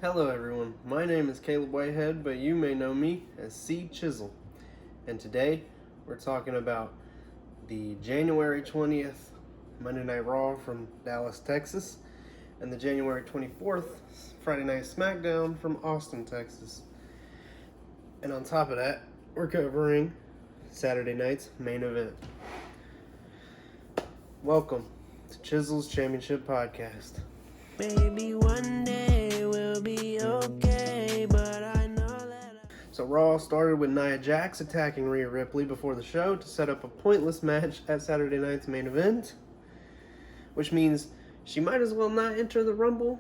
Hello everyone, my name is Caleb Whitehead, but you may know me as C-Chizzle. And today we're talking about the January 20th Monday Night Raw from Dallas, Texas, and the January 24th Friday Night Smackdown from Austin, Texas. And on top of that, we're covering Saturday night's main event. Welcome to Chizzle's Championship Podcast. Maybe one day we'll be okay, but I know that. So Raw started with Nia Jax attacking Rhea Ripley before the show to set up a pointless match at Saturday night's main event, which means she might as well not enter the Rumble.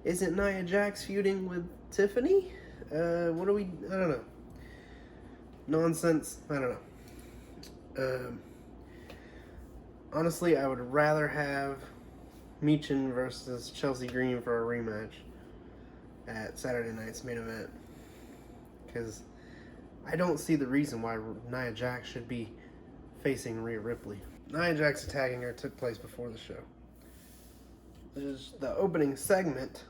Isn't Nia Jax feuding with Tiffany? I don't know. Nonsense. I don't know. Honestly, I would rather have Michin versus Chelsea Green for a rematch at Saturday night's main event, because I don't see the reason why Nia Jax should be facing Rhea Ripley. Nia Jax attacking her took place before the show. The opening segment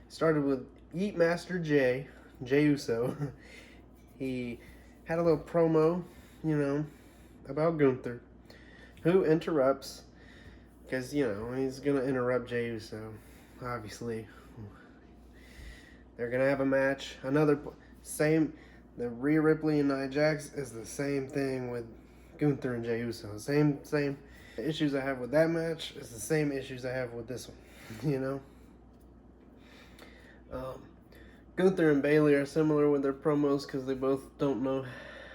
started with Yeet Master Jay Uso. He had a little promo, about Gunther, who interrupts, because, he's going to interrupt Jey Uso, obviously. They're going to have a match. The Rhea Ripley and Nia Jax is the same thing with Gunther and Jey Uso. Same issues I have with that match is the same issues I have with this one, Gunther and Bayley are similar with their promos because they both don't know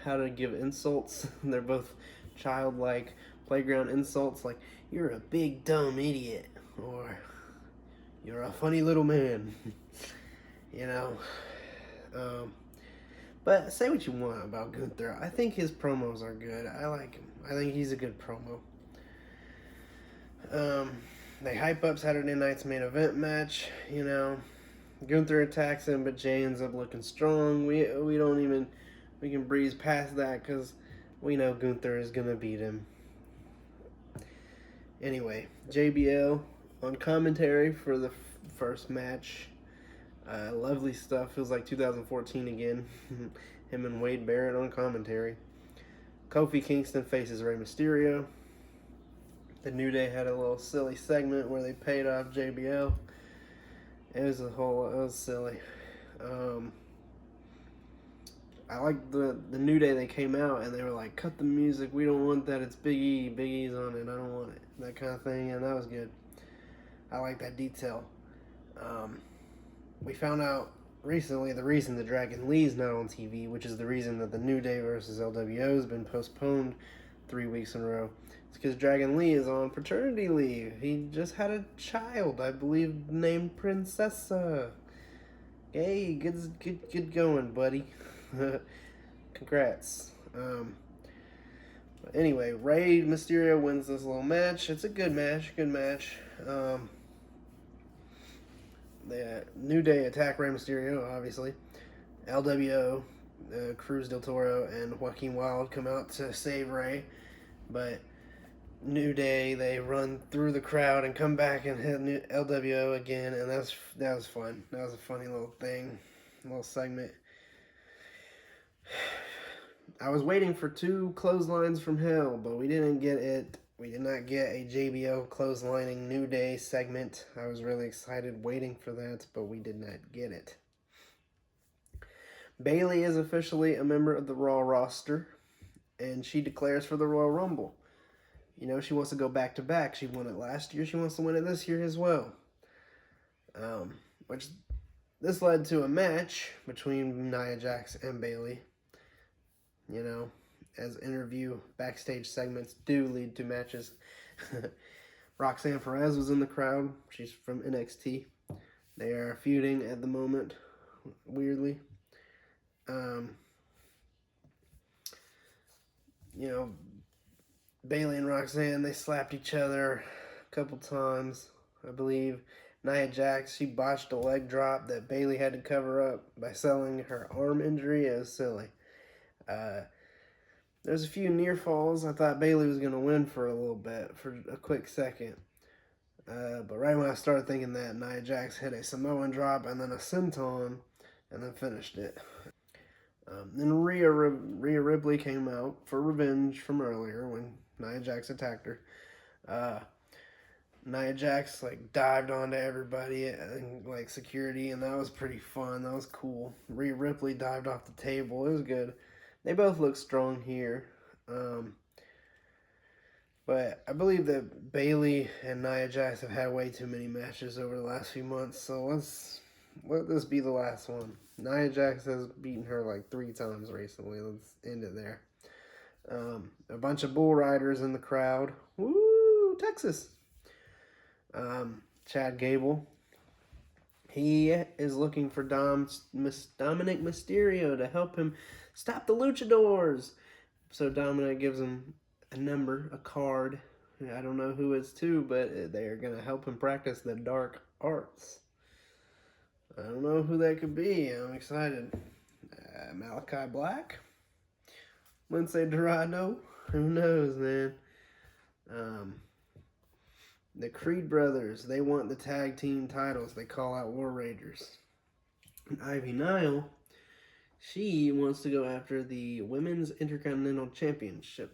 how to give insults. They're both childlike playground insults like, "You're a big dumb idiot," or "You're a funny little man." But say what you want about Gunther. I think his promos are good. I like him. I think he's a good promo. They hype up Saturday night's main event match, Gunther attacks him, but Jay ends up looking strong. We can breeze past that because we know Gunther is going to beat him. Anyway, JBL on commentary for the first match. Lovely stuff. Feels like 2014 again. Him and Wade Barrett on commentary. Kofi Kingston faces Rey Mysterio. The New Day had a little silly segment where they paid off JBL. It was silly. I like the New Day. They came out and they were like, "Cut the music. We don't want that. It's Big E. Big E's on it. I don't want it." That kind of thing, and that was good. I like that detail. We found out recently the reason that Dragon Lee's not on TV, which is the reason that the New Day versus LWO has been postponed 3 weeks in a row. It's because Dragon Lee is on paternity leave. He just had a child, I believe, named Princessa. Hey, good going, buddy. Congrats. Anyway, Rey Mysterio wins this little match. It's a good match. The New Day attack Rey Mysterio, obviously. LWO, Cruz del Toro, and Joaquin Wilde come out to save Rey. But New Day, they run through the crowd and come back and hit LWO again. And that was fun. That was a funny little thing, little segment. I was waiting for 2 clotheslines from hell, but we didn't get it. We did not get a JBL clotheslining New Day segment. I was really excited waiting for that, but we did not get it. Bayley is officially a member of the Raw roster, and she declares for the Royal Rumble. She wants to go back to back. She won it last year. She wants to win it this year as well. Which this led to a match between Nia Jax and Bayley. As interview backstage segments do lead to matches. Roxanne Perez was in the crowd. She's from NXT. They are feuding at the moment, weirdly. Bayley and Roxanne, they slapped each other a couple times, I believe. Nia Jax, she botched a leg drop that Bayley had to cover up by selling her arm injury. It was silly. There's a few near falls. I thought Bayley was going to win for a little bit, for a quick second. But right when I started thinking that, Nia Jax hit a Samoan drop and then a senton and then finished it. Then Rhea Ripley came out for revenge from earlier when Nia Jax attacked her. Uh, Nia Jax like dived onto everybody and like security, and that was pretty fun. That was cool. Rhea Ripley dived off the table. It was good. They both look strong here. But I believe that Bayley and Nia Jax have had way too many matches over the last few months, so let this be the last one. Nia Jax has beaten her like 3 times recently. Let's end it there. A bunch of bull riders in the crowd. Woo, Texas. Chad Gable. He is looking for Dominic Mysterio to help him stop the luchadors. So Dominic gives him a number, a card. I don't know who it's to, but they are going to help him practice the dark arts. I don't know who that could be. I'm excited. Malachi Black? Lindsay Dorado? Who knows, man? The Creed brothers, they want the tag team titles. They call out War Ragers. And Ivy Nile, she wants to go after the Women's Intercontinental Championship.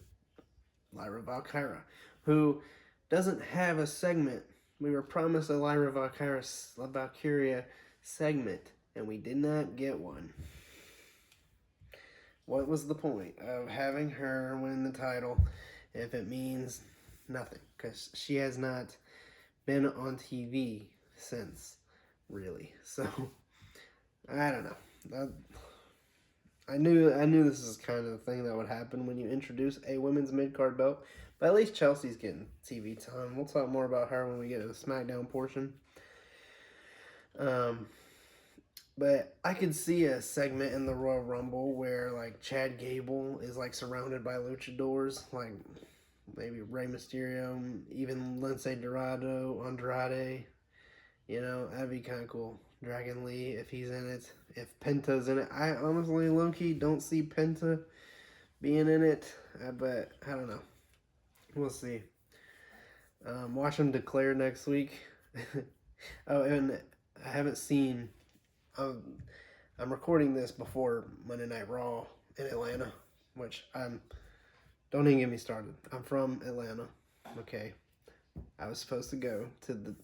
Lyra Valkyria, who doesn't have a segment. We were promised a Lyra Valkyria segment, and we did not get one. What was the point of having her win the title if it means nothing? Because she has not been on TV since, really. So, I don't know. I knew this is kind of the thing that would happen when you introduce a women's mid-card belt. But at least Chelsea's getting TV time. We'll talk more about her when we get to the SmackDown portion. But I could see a segment in the Royal Rumble where like Chad Gable is like surrounded by luchadors, like maybe Rey Mysterio, even Lindsay Dorado, Andrade. You know, that'd be kind of cool. Dragon Lee, if he's in it. If Penta's in it. I honestly, low-key, don't see Penta being in it. But, I don't know. We'll see. Watch him declare next week. Oh, and I haven't seen... I'm recording this before Monday Night Raw in Atlanta. Which don't even get me started. I'm from Atlanta. Okay. I was supposed to go to the...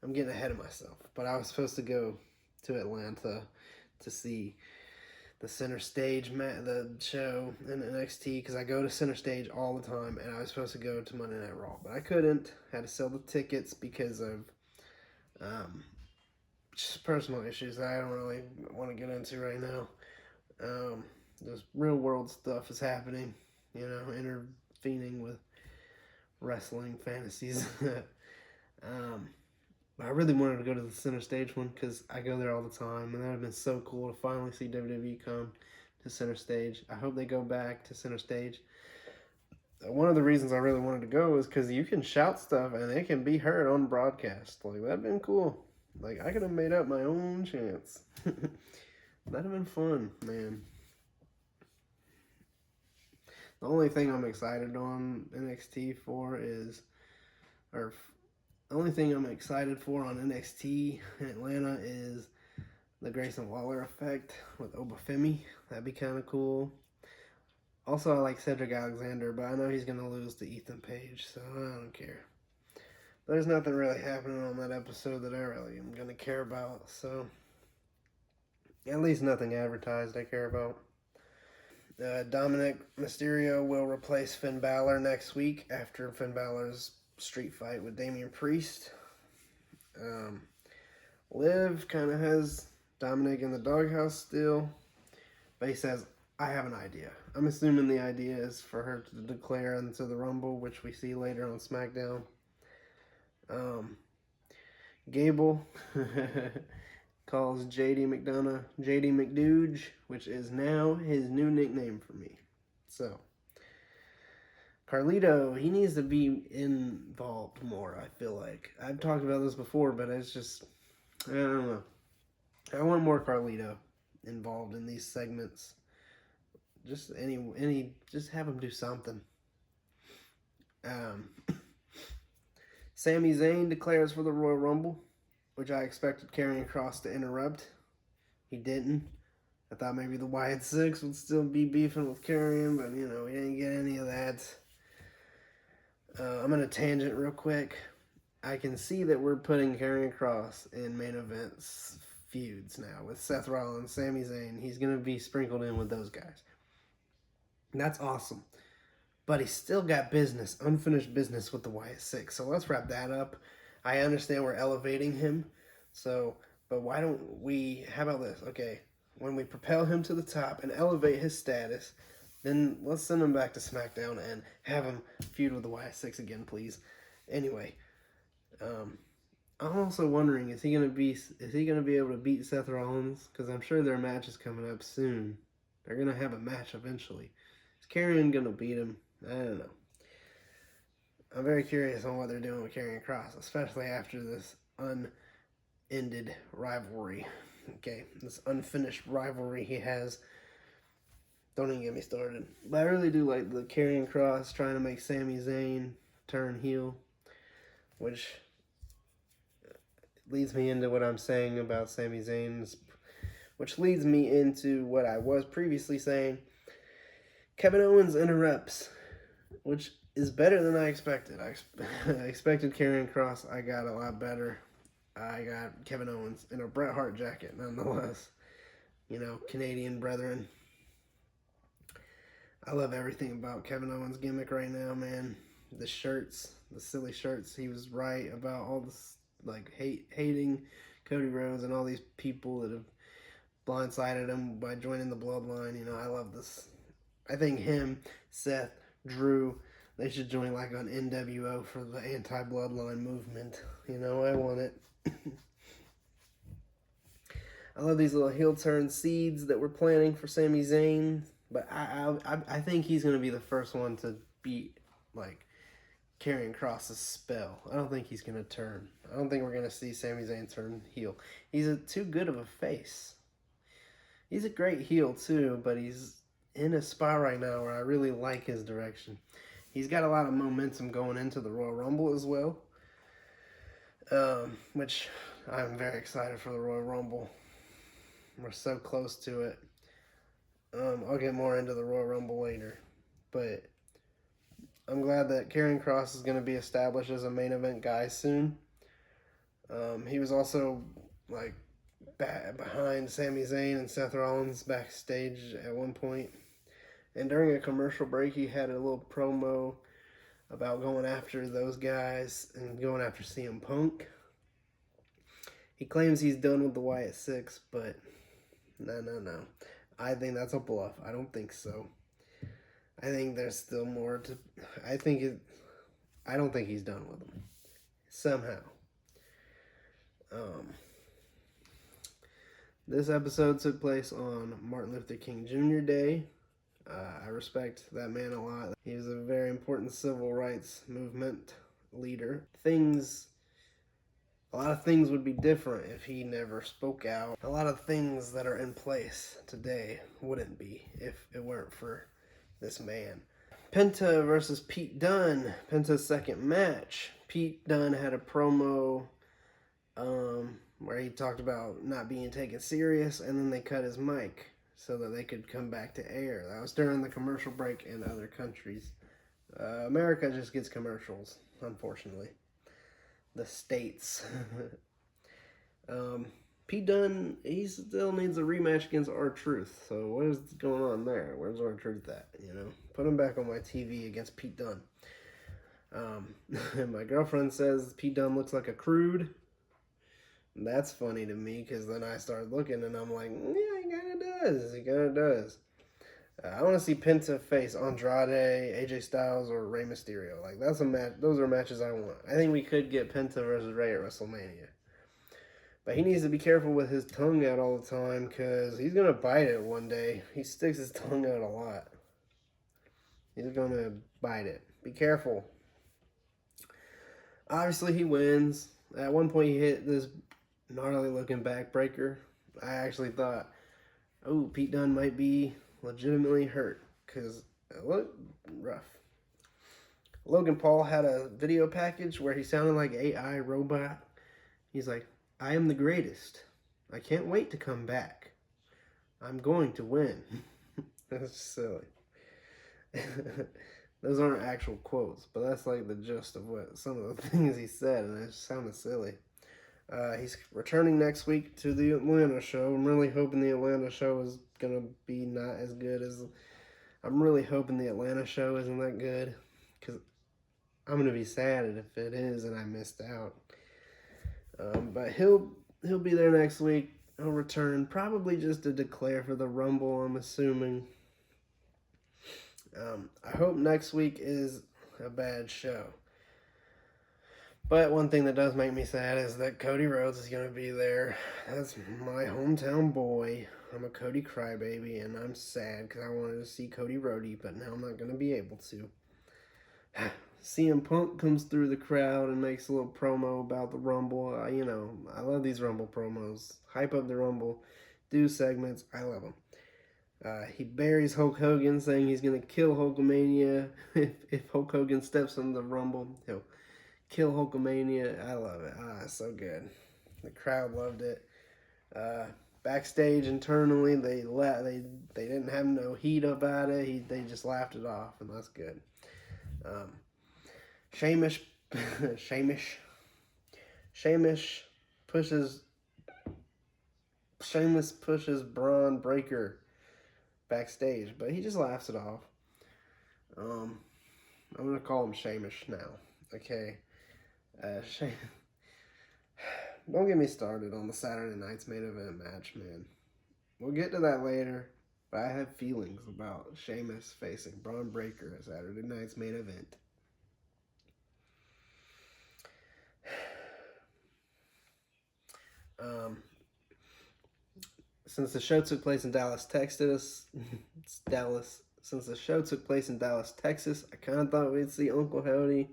I'm getting ahead of myself, but I was supposed to go to Atlanta to see the Center Stage the show in NXT because I go to Center Stage all the time, and I was supposed to go to Monday Night Raw, but I couldn't. Had to sell the tickets because of just personal issues that I don't really want to get into right now. Just real world stuff is happening, you know, intervening with wrestling fantasies. I really wanted to go to the Center Stage one because I go there all the time, and that would have been so cool to finally see WWE come to Center Stage. I hope they go back to Center Stage. One of the reasons I really wanted to go is because you can shout stuff and it can be heard on broadcast. Like, that'd been cool. Like, I could have made up my own chants. That'd have been fun, man. The only thing I'm excited on NXT for is, the only thing I'm excited for on NXT in Atlanta is the Grayson Waller effect with Obafemi. That'd be kind of cool. Also, I like Cedric Alexander, but I know he's going to lose to Ethan Page, so I don't care. There's nothing really happening on that episode that I really am going to care about, so at least nothing advertised I care about. Dominic Mysterio will replace Finn Balor next week after Finn Balor's street fight with Damian Priest. Liv kind of has Dominic in the doghouse still, but he says, I have an idea. I'm assuming the idea is for her to declare into the Rumble, which we see later on SmackDown. Gable calls JD McDonough JD McDooge, which is now his new nickname for me. So, Carlito, he needs to be involved more, I feel like. I've talked about this before, but it's just, I don't know. I want more Carlito involved in these segments. Just just have him do something. Sami Zayn declares for the Royal Rumble, which I expected Karrion Kross to interrupt. He didn't. I thought maybe the Wyatt Six would still be beefing with Karrion, but we didn't get any of that. I'm on a tangent real quick. I can see that we're putting Karrion Kross in main events feuds now with Seth Rollins, Sami Zayn. He's going to be sprinkled in with those guys. And that's awesome. But he's still got business, unfinished business with the Wyatt Six. So let's wrap that up. I understand we're elevating him. But why don't we, how about this? Okay, when we propel him to the top and elevate his status, then let's send him back to SmackDown and have him feud with the Wyatt Six again, please. Anyway, I'm also wondering, is he gonna be able to beat Seth Rollins? Because I'm sure their match is coming up soon. They're gonna have a match eventually. Is Karrion gonna beat him? I don't know. I'm very curious on what they're doing with Karrion Kross, especially after this unended rivalry. Okay, this unfinished rivalry he has. Don't even get me started. But I really do like the Karrion Kross trying to make Sami Zayn turn heel, which leads me into what I'm saying about Sami Zayn, which leads me into what I was previously saying. Kevin Owens interrupts, which is better than I expected. I expected Karrion Kross. I got a lot better. I got Kevin Owens in a Bret Hart jacket, nonetheless. Canadian brethren. I love everything about Kevin Owens' gimmick right now, man. The shirts, the silly shirts. He was right about all this, hating Cody Rhodes and all these people that have blindsided him by joining the bloodline. I love this. I think him, Seth, Drew, they should join an NWO for the anti-bloodline movement. I want it. I love these little heel turn seeds that we're planning for Sami Zayn, but I think he's going to be the first one to beat, Karrion Kross's spell. I don't think he's going to turn. I don't think we're going to see Sami Zayn turn heel. He's too good of a face. He's a great heel, too, but he's in a spot right now where I really like his direction. He's got a lot of momentum going into the Royal Rumble as well, which I'm very excited for the Royal Rumble. We're so close to it. I'll get more into the Royal Rumble later, but I'm glad that Karrion Kross is going to be established as a main event guy soon. He was also behind Sami Zayn and Seth Rollins backstage at one point. And during a commercial break, he had a little promo about going after those guys and going after CM Punk. He claims he's done with the Wyatt Six, but no. I think that's a bluff. I don't think so. I think there's still more to... I don't think he's done with them. Somehow. This episode took place on Martin Luther King Jr. Day. I respect that man a lot. He was a very important civil rights movement leader. A lot of things would be different if he never spoke out. A lot of things that are in place today wouldn't be if it weren't for this man. Penta versus Pete Dunne. Penta's second match. Pete Dunne had a promo where he talked about not being taken serious, and then they cut his mic so that they could come back to air. That was during the commercial break in other countries. America just gets commercials, unfortunately. The States. Pete Dunne, he still needs a rematch against R-Truth. So what is going on there? Where's R-Truth at? Put him back on my TV against Pete Dunne. My girlfriend says Pete Dunne looks like a crude. That's funny to me, because then I start looking and I'm like, yeah, he kind of does. I want to see Penta face Andrade, AJ Styles, or Rey Mysterio. That's a match. Those are matches I want. I think we could get Penta versus Rey at WrestleMania. But he needs to be careful with his tongue out all the time, because he's going to bite it one day. He sticks his tongue out a lot. He's going to bite it. Be careful. Obviously, he wins. At one point, he hit this gnarly-looking backbreaker. I actually thought, oh, Pete Dunne might be legitimately hurt, because it looked rough. Logan Paul had a video package where he sounded like AI robot. He's like, I am the greatest. I can't wait to come back. I'm going to win. That's silly. Those aren't actual quotes, but that's like the gist of what some of the things he said, and it just sounded silly. He's returning next week to the Atlanta show. I'm really hoping the Atlanta show is gonna be not as good as. I'm really hoping the Atlanta show isn't that good, because I'm gonna be sad if it is and I missed out. But he'll be there next week. He'll return probably just to declare for the Rumble, I'm assuming. I hope next week is a bad show. But one thing that does make me sad is that Cody Rhodes is going to be there. That's my hometown boy. I'm a Cody crybaby, and I'm sad because I wanted to see Cody Rhodey, but now I'm not going to be able to. CM Punk comes through the crowd and makes a little promo about the Rumble. I love these Rumble promos. Hype up the Rumble, do segments. I love them. He buries Hulk Hogan, saying he's going to kill Hulkamania. If Hulk Hogan steps in the Rumble, he'll kill Hulkamania. I love it. So good. The crowd loved it. Backstage internally, they didn't have no heat about it. They just laughed it off, and that's good. Sheamus pushes Braun Breaker backstage, but he just laughs it off. I'm gonna call him Sheamus now. Okay. Don't get me started on the Saturday night's main event match, man. We'll get to that later, but I have feelings about Sheamus facing Braun Breaker at Saturday night's main event. Since the show took place in Dallas, Texas, Since the show took place in Dallas, Texas, I kind of thought we'd see Uncle Howdy.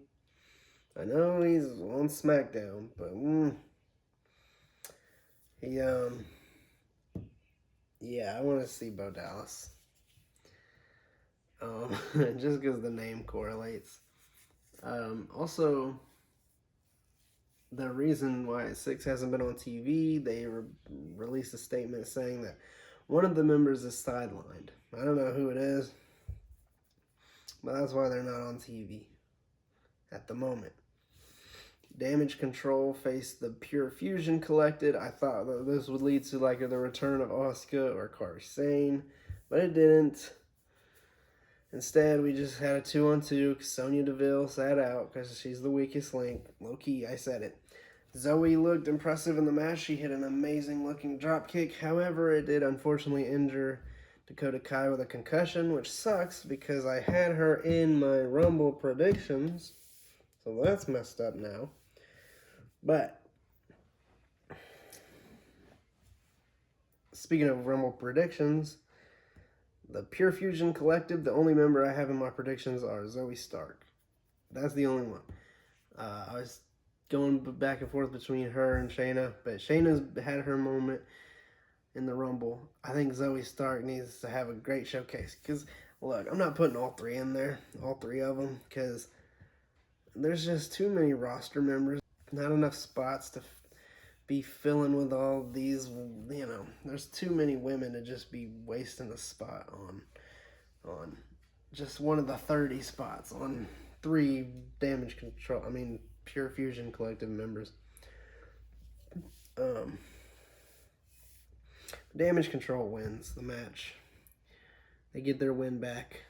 I know he's on SmackDown, but I want to see Bo Dallas. Just because the name correlates. Also, the reason why 6 hasn't been on TV, they released a statement saying that one of the members is sidelined. I don't know who it is, but that's why they're not on TV at the moment. Damage Control faced the Pure Fusion Collected. I thought that this would lead to like the return of Asuka or Kairi Sane, but it didn't. Instead, we just had a 2-on-2. Sonya Deville sat out because she's the weakest link. Low key, I said it. Zoe looked impressive in the match. She hit an amazing looking drop kick. However, it did unfortunately injure Dakota Kai with a concussion, which sucks because I had her in my Rumble predictions. So that's messed up now. But speaking of Rumble predictions, the Pure Fusion Collective, the only member I have in my predictions are Zoe Stark. That's the only one. I was going back and forth between her and Shayna, but Shayna's had her moment in the Rumble. I think Zoe Stark needs to have a great showcase. Because, look, I'm not putting all 3 in there, all 3 of them, because there's just too many roster members. Not enough spots to be filling with all these, there's too many women to just be wasting a spot on just one of the 30 spots on 3 Pure Fusion Collective members. Damage Control wins the match. They get their win back.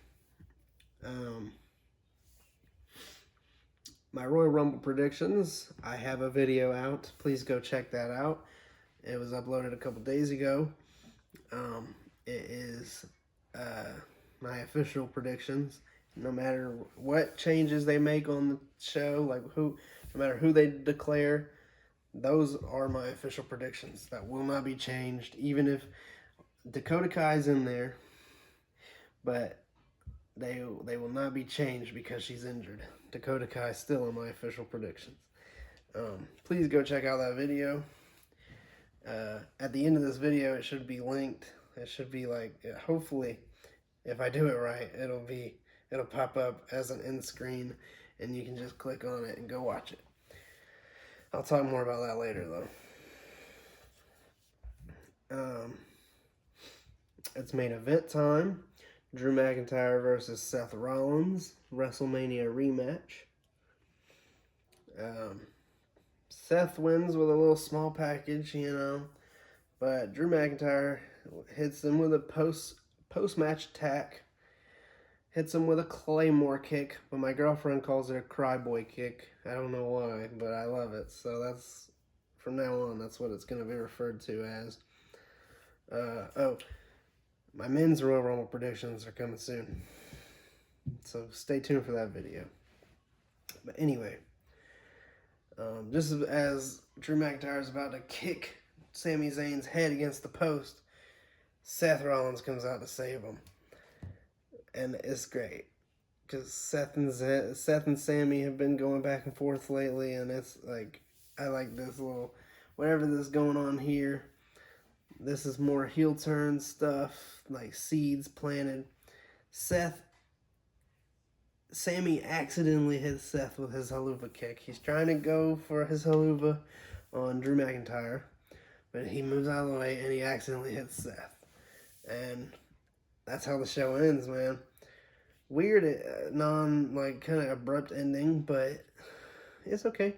My Royal Rumble predictions, I have a video out. Please go check that out. It was uploaded a couple days ago. It is my official predictions. No matter what changes they make on the show, no matter who they declare, those are my official predictions. That will not be changed, even if Dakota Kai's in there. But they will not be changed because she's injured. Dakota Kai is still in my official predictions. Please go check out that video. At the end of this video, it should be linked. It should be hopefully, if I do it right, it'll pop up as an end screen. and you can just click on it and go watch it. I'll talk more about that later, though. It's main event time. Drew McIntyre versus Seth Rollins, WrestleMania rematch. Seth wins with a little small package, but Drew McIntyre hits him with a post-match attack, hits him with a Claymore kick, but my girlfriend calls it a cryboy kick. I don't know why, but I love it. So that's, from now on, that's what it's going to be referred to as. My men's Royal Rumble predictions are coming soon, so stay tuned for that video. But anyway, just as Drew McIntyre is about to kick Sami Zayn's head against the post, Seth Rollins comes out to save him. And it's great, because Seth and Sami have been going back and forth lately, and it's like, I like this little, whatever this is going on here. This is more heel turn stuff, like seeds planted. Sami accidentally hits Seth with his haluva kick. He's trying to go for his haluva on Drew McIntyre, but he moves out of the way and he accidentally hits Seth. And that's how the show ends, man. Weird, kind of abrupt ending, but it's okay.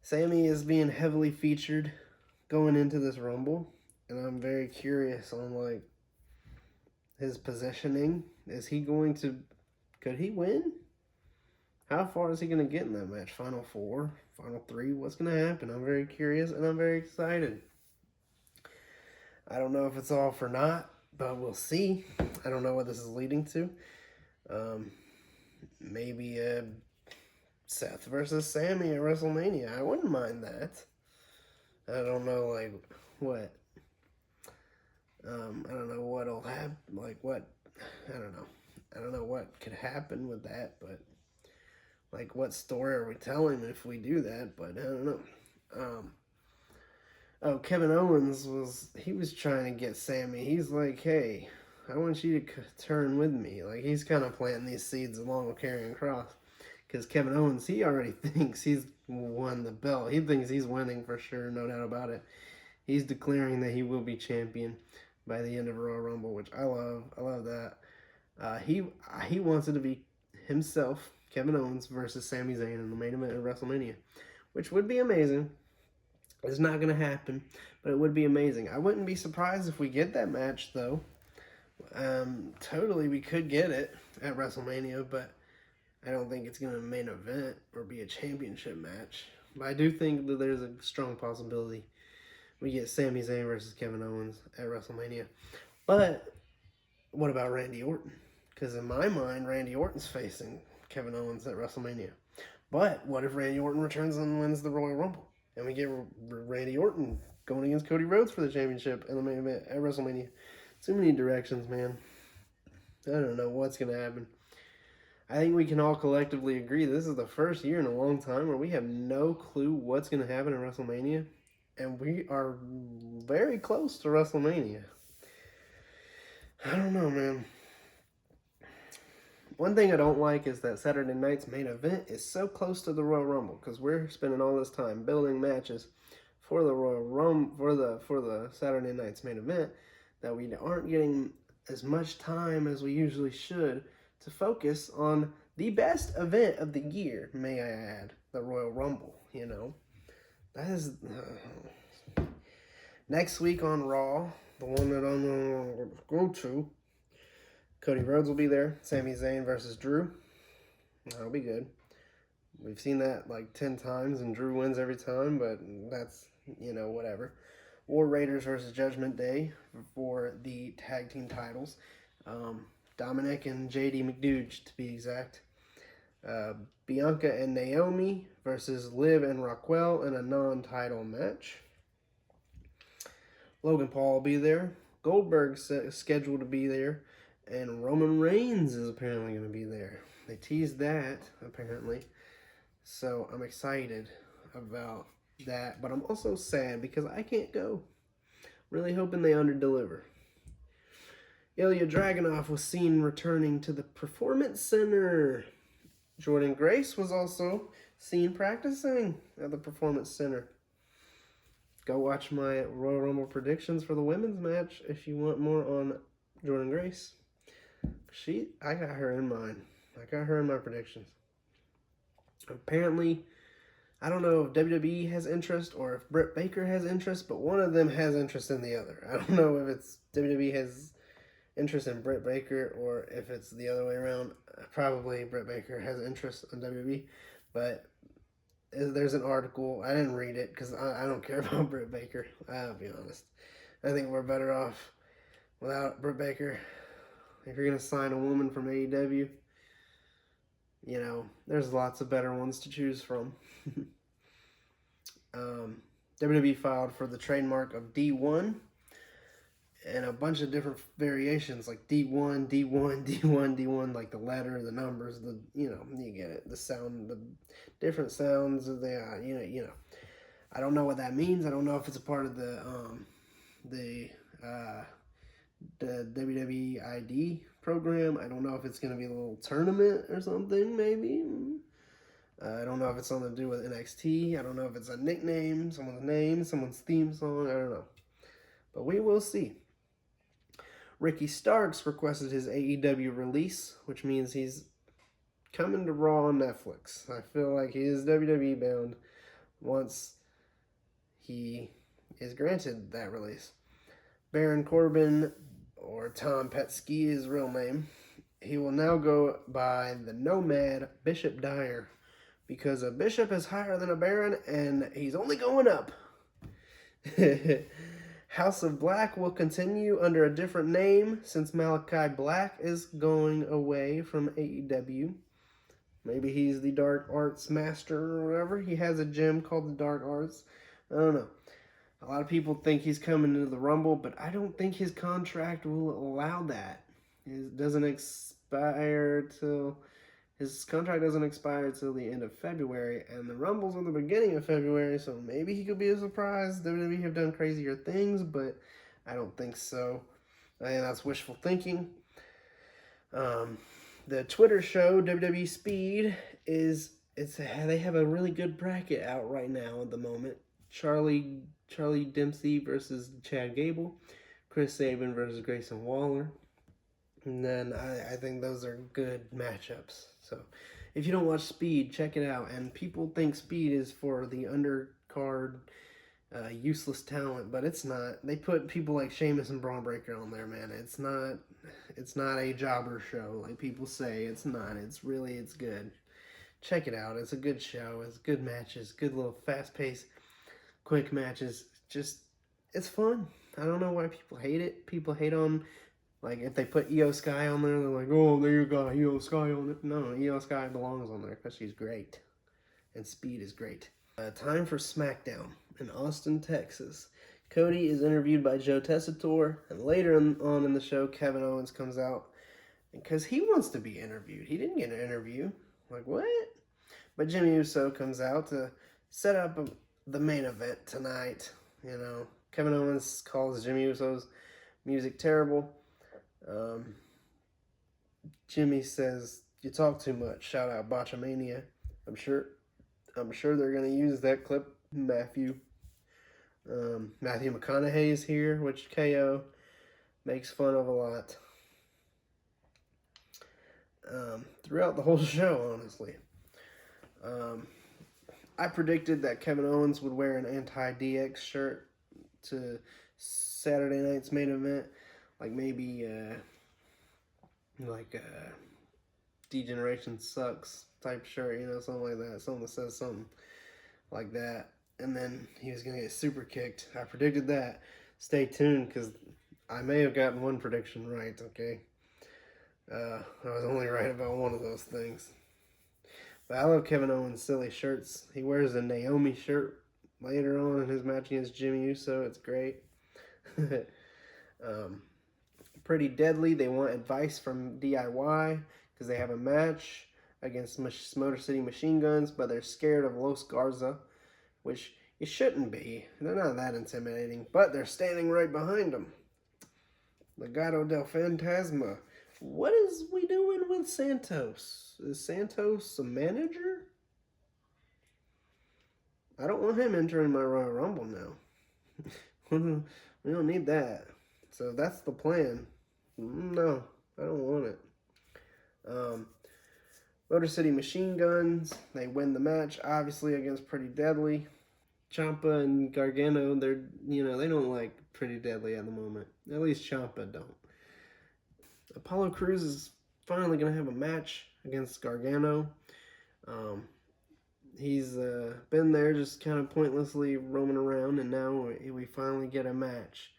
Sami is being heavily featured going into this Rumble, and I'm very curious on, his positioning. Could he win? How far is he going to get in that match? Final 4? Final 3? What's going to happen? I'm very curious, and I'm very excited. I don't know if it's all for naught, but we'll see. I don't know what this is leading to. Maybe Seth versus Sami at WrestleMania. I wouldn't mind that. I don't know, what. I don't know what'll happen. I don't know. I don't know what could happen with that, but what story are we telling if we do that? But I don't know. Kevin Owens was trying to get Sami. He's like, hey, I want you to turn with me. He's kind of planting these seeds along with Karrion Kross. Because Kevin Owens, he already thinks he's won the belt. He thinks he's winning for sure, no doubt about it. He's declaring that he will be champion by the end of Royal Rumble, which I love. I love that. He wants it to be himself, Kevin Owens, versus Sami Zayn in the main event of WrestleMania, which would be amazing. It's not going to happen, but it would be amazing. I wouldn't be surprised if we get that match, though. Totally, we could get it at WrestleMania, but I don't think it's going to main event or be a championship match. But I do think that there's a strong possibility we get Sami Zayn versus Kevin Owens at WrestleMania. But what about Randy Orton? Because in my mind, Randy Orton's facing Kevin Owens at WrestleMania. But what if Randy Orton returns and wins the Royal Rumble? And we get Randy Orton going against Cody Rhodes for the championship in the main event at WrestleMania. Too many directions, man. I don't know what's going to happen. I think we can all collectively agree this is the first year in a long time where we have no clue what's going to happen in WrestleMania. And we are very close to WrestleMania. I don't know, man. One thing I don't like is that Saturday night's main event is so close to the Royal Rumble, because we're spending all this time building matches for the Royal Rumble, for the Saturday night's main event, that we aren't getting as much time as we usually should to focus on the best event of the year, may I add, the Royal Rumble, That is... Next week on Raw, the one that I'm going to go to, Cody Rhodes will be there. Sami Zayn versus Drew. That'll be good. We've seen that 10 times, and Drew wins every time, but that's, whatever. War Raiders versus Judgment Day for the tag team titles. Dominic and JD McDouge, to be exact. Bianca and Naomi versus Liv and Raquel in a non-title match. Logan Paul will be there. Goldberg's scheduled to be there. And Roman Reigns is apparently going to be there. They teased that, apparently. So I'm excited about that. But I'm also sad because I can't go. Really hoping they underdeliver. Ilya Dragunov was seen returning to the Performance Center Jordan Grace was also seen practicing at the Performance Center. Go watch my Royal Rumble predictions for the women's match if you want more on Jordan Grace. I got her in mind. I got her in my predictions. Apparently, I don't know if WWE has interest or if Britt Baker has interest, but one of them has interest in the other. I don't know if it's WWE has interest in Britt Baker or if it's the other way around. Probably Britt Baker has interest in WWE, but there's an article. I didn't read it because I don't care about Britt Baker. I'll be honest. I think we're better off without Britt Baker. If you're going to sign a woman from AEW, you know, there's lots of better ones to choose from. WWE filed for the trademark of D1 and a bunch of different variations like D1, D1, D1, D1, like the letter, the numbers, you get it, the sound, the different sounds of you know. I don't know what that means. I don't know if it's a part of the WWE ID program. I don't know if it's going to be a little tournament or something, maybe. I don't know if it's something to do with NXT. I don't know if it's a nickname, someone's name, someone's theme song. I don't know. But we will see. Ricky Starks requested his AEW release, which means he's coming to Raw on Netflix. I feel like he is WWE bound once he is granted that release. Baron Corbin, or Tom Petske, his real name, he will now go by the Nomad Bishop Dyer because a bishop is higher than a baron and he's only going up. House of Black will continue under a different name since Malachi Black is going away from AEW. Maybe he's the Dark Arts Master or whatever. He has a gym called the Dark Arts. I don't know. A lot of people think he's coming into the Rumble, but I don't think his contract will allow that. His contract doesn't expire till the end of February, and the Rumble's in the beginning of February, so maybe he could be a surprise. WWE have done crazier things, but I don't think so. I think that's wishful thinking. The Twitter show, WWE Speed, they have a really good bracket out right now at the moment. Charlie Dempsey versus Chad Gable, Chris Sabin versus Grayson Waller. And then I think those are good matchups. So if you don't watch Speed, check it out. And people think Speed is for the undercard useless talent, but it's not. They put people like Sheamus and Braun Breaker on there, man. It's not a jobber show like people say. It's not. It's good. Check it out. It's a good show. It's good matches. Good little fast-paced, quick matches. It's fun. I don't know why people hate it. People hate on, like, if they put Io Sky on there, they're like, oh, there you got Io Sky on it. No, Io Sky belongs on there because she's great. And Speed is great. Time for SmackDown in Austin, Texas. Cody is interviewed by Joe Tessitore, and later on in the show, Kevin Owens comes out because he wants to be interviewed. He didn't get an interview. Like, what? But Jimmy Uso comes out to set up the main event tonight. You know, Kevin Owens calls Jimmy Uso's music terrible. Jimmy says, "You talk too much." Shout out Botchamania. I'm sure they're gonna use that clip. Matthew McConaughey is here, which KO makes fun of a lot. Throughout the whole show, honestly. I predicted that Kevin Owens would wear an anti-DX shirt to Saturday night's main event. Like maybe, Degeneration Sucks type shirt, something like that. Something that says something like that. And then he was going to get super kicked. I predicted that. Stay tuned, because I may have gotten one prediction right, okay? I was only right about one of those things. But I love Kevin Owens' silly shirts. He wears a Naomi shirt later on in his match against Jimmy Uso. It's great. Pretty Deadly. They want advice from DIY because they have a match against Motor City Machine Guns, but they're scared of Los Garza, which it shouldn't be. They're not that intimidating, but they're standing right behind them. Legado del Fantasma What is we doing with Santos? Is Santos a manager? I don't want him entering my Royal Rumble now. We don't need that. So that's the plan. No, I don't want it. Motor City Machine Guns, they win the match, obviously, against Pretty Deadly. Ciampa and Gargano, they don't like Pretty Deadly at the moment. At least Ciampa don't. Apollo Crews is finally going to have a match against Gargano. He's been there just kind of pointlessly roaming around, and now we finally get a match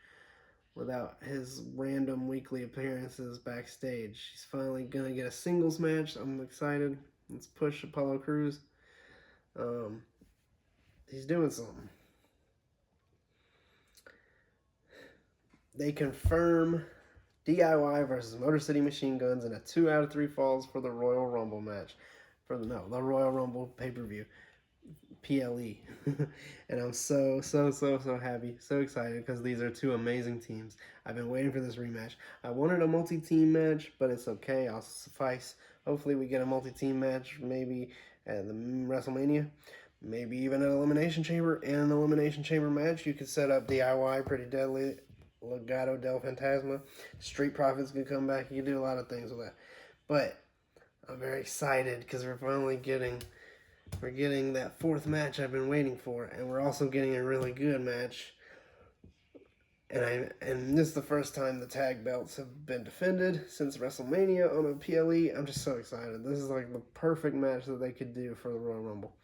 without his random weekly appearances backstage. He's finally going to get a singles match. I'm excited. Let's push Apollo Crews. He's doing something. They confirm DIY versus Motor City Machine Guns in a 2 out of 3 falls for the Royal Rumble match. The Royal Rumble pay-per-view. PLE. And I'm so happy, so excited, because these are two amazing teams. I've been waiting for this rematch. I wanted a multi-team match, but it's okay. I'll suffice. Hopefully we get a multi-team match maybe at the WrestleMania. Maybe even an Elimination Chamber. In an Elimination Chamber match, you could set up DIY, Pretty Deadly, Legado del Fantasma. Street Profits can come back. You can do a lot of things with that. But I'm very excited because we're finally getting that 4th match I've been waiting for, and we're also getting a really good match. And this is the first time the tag belts have been defended since WrestleMania on a PLE. I'm just so excited. This is like the perfect match that they could do for the Royal Rumble.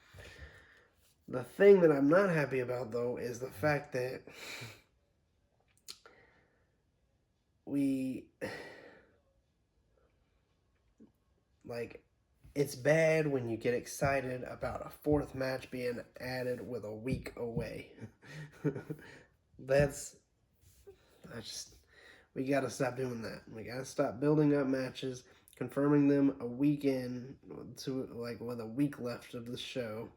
The thing that I'm not happy about, though, is the fact that it's bad when you get excited about a 4th match being added with a week away. We gotta stop doing that. We gotta stop building up matches, confirming them a week in, with a week left of the show.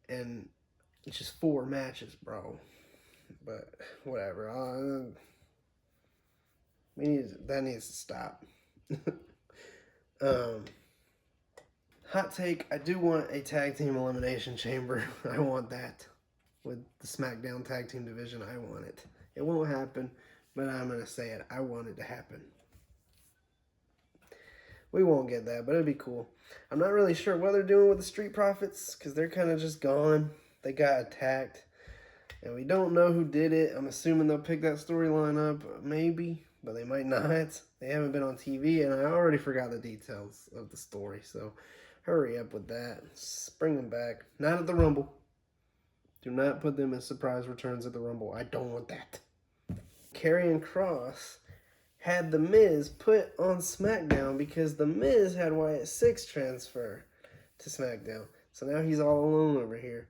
And it's just 4 matches, bro. But whatever. That needs to stop. Hot take, I do want a tag team elimination chamber. I want that. With the SmackDown tag team division, I want it. It won't happen, but I'm going to say it. I want it to happen. We won't get that, but it'd be cool. I'm not really sure what they're doing with the Street Profits, because they're kind of just gone. They got attacked, and we don't know who did it. I'm assuming they'll pick that storyline up, maybe, but they might not. They haven't been on TV, and I already forgot the details of the story, so hurry up with that. Bring them back. Not at the Rumble. Do not put them as surprise returns at the Rumble. I don't want that. Karrion Kross had The Miz put on SmackDown because The Miz had Wyatt Six transfer to SmackDown. So now he's all alone over here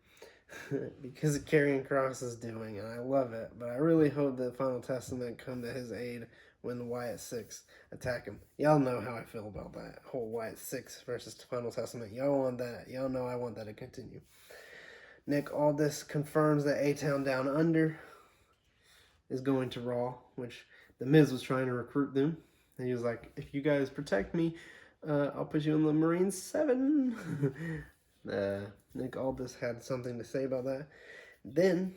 because of Karrion Kross' doing, and I love it. But I really hope the Final Testament come to his aid when the Wyatt Six attack him. Y'all know how I feel about that whole Wyatt Six versus Final Testament. Y'all want that. Y'all know I want that to continue. Nick Aldis confirms that A-Town Down Under is going to Raw, which The Miz was trying to recruit them. And he was like, if you guys protect me, I'll put you in the Marines 7. Nick Aldis had something to say about that. Then,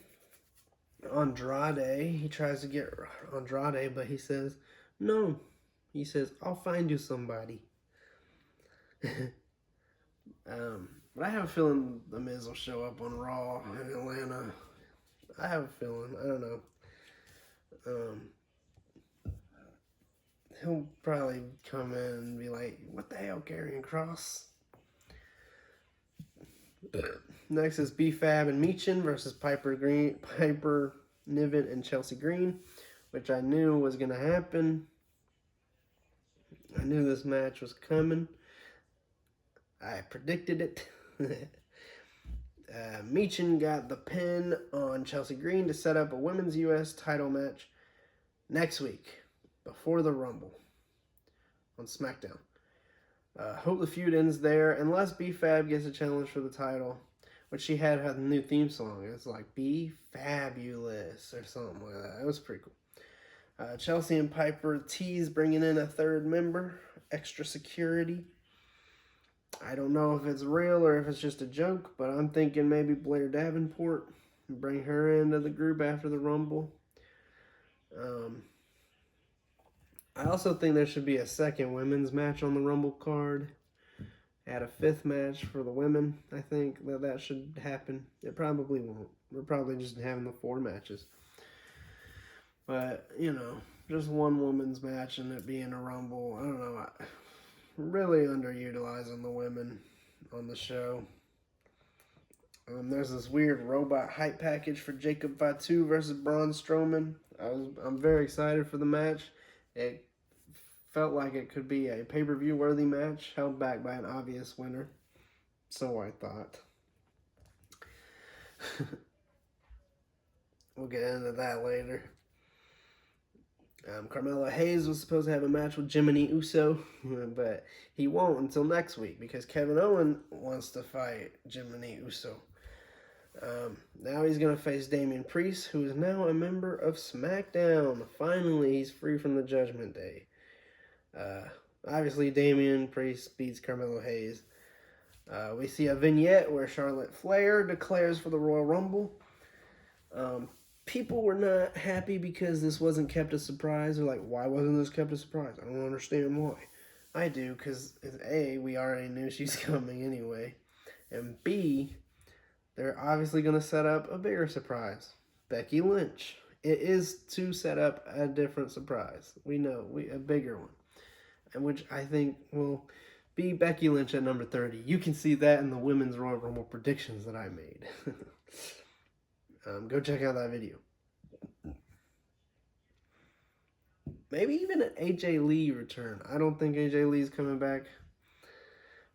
Andrade, he tries to get Andrade, but he says, no. He says, I'll find you somebody. But I have a feeling The Miz will show up on Raw in Atlanta. I have a feeling. I don't know. He'll probably come in and be like, what the hell, Karrion Kross? Next is B-Fab and Meechin versus Piper Niven and Chelsea Green, which I knew was going to happen. I knew this match was coming. I predicted it. Meechin got the pin on Chelsea Green to set up a women's U.S. title match next week, before the Rumble, on SmackDown. Hope the feud ends there, unless B-Fab gets a challenge for the title, which she had a new theme song. It's like, Be Fabulous, or something like that. It was pretty cool. Chelsea and Piper tease bringing in a third member, extra security. I don't know if it's real or if it's just a joke, but I'm thinking maybe Blair Davenport, bring her into the group after the Rumble. I also think there should be a second women's match on the Rumble card. Add a fifth match for the women. I think that should happen. It probably won't. We're probably just having the 4 matches. But, just one women's match and it being a Rumble. I don't know. Really underutilizing the women on the show. There's this weird robot hype package for Jacob Fatu versus Braun Strowman. I'm very excited for the match. It felt like it could be a pay-per-view worthy match held back by an obvious winner. So I thought. We'll get into that later. Carmelo Hayes was supposed to have a match with Jiminy Uso, but he won't until next week because Kevin Owens wants to fight Jiminy Uso. Now he's going to face Damian Priest, who is now a member of SmackDown. Finally, he's free from the Judgment Day. Obviously, Damian Priest beats Carmelo Hayes. We see a vignette where Charlotte Flair declares for the Royal Rumble. People were not happy because this wasn't kept a surprise. They're like, why wasn't this kept a surprise? I don't understand why. I do, because A, we already knew she's coming anyway. And B, they're obviously going to set up a bigger surprise. Becky Lynch. It is to set up a different surprise. We know, a bigger one. And which I think will be Becky Lynch at number 30. You can see that in the Women's Royal Rumble predictions that I made. Go check out that video. Maybe even an AJ Lee return. I don't think AJ Lee's coming back.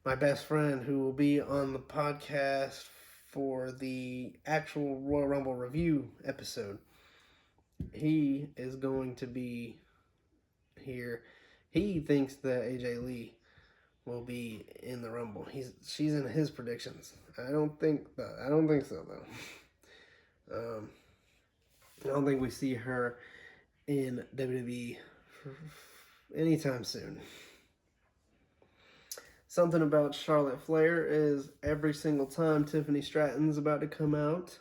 My best friend, who will be on the podcast for the actual Royal Rumble review episode, he is going to be here. He thinks that AJ Lee will be in the Rumble. She's in his predictions. I don't think so though. I don't think we see her in WWE anytime soon. Something about Charlotte Flair is every single time Tiffany Stratton's about to come out,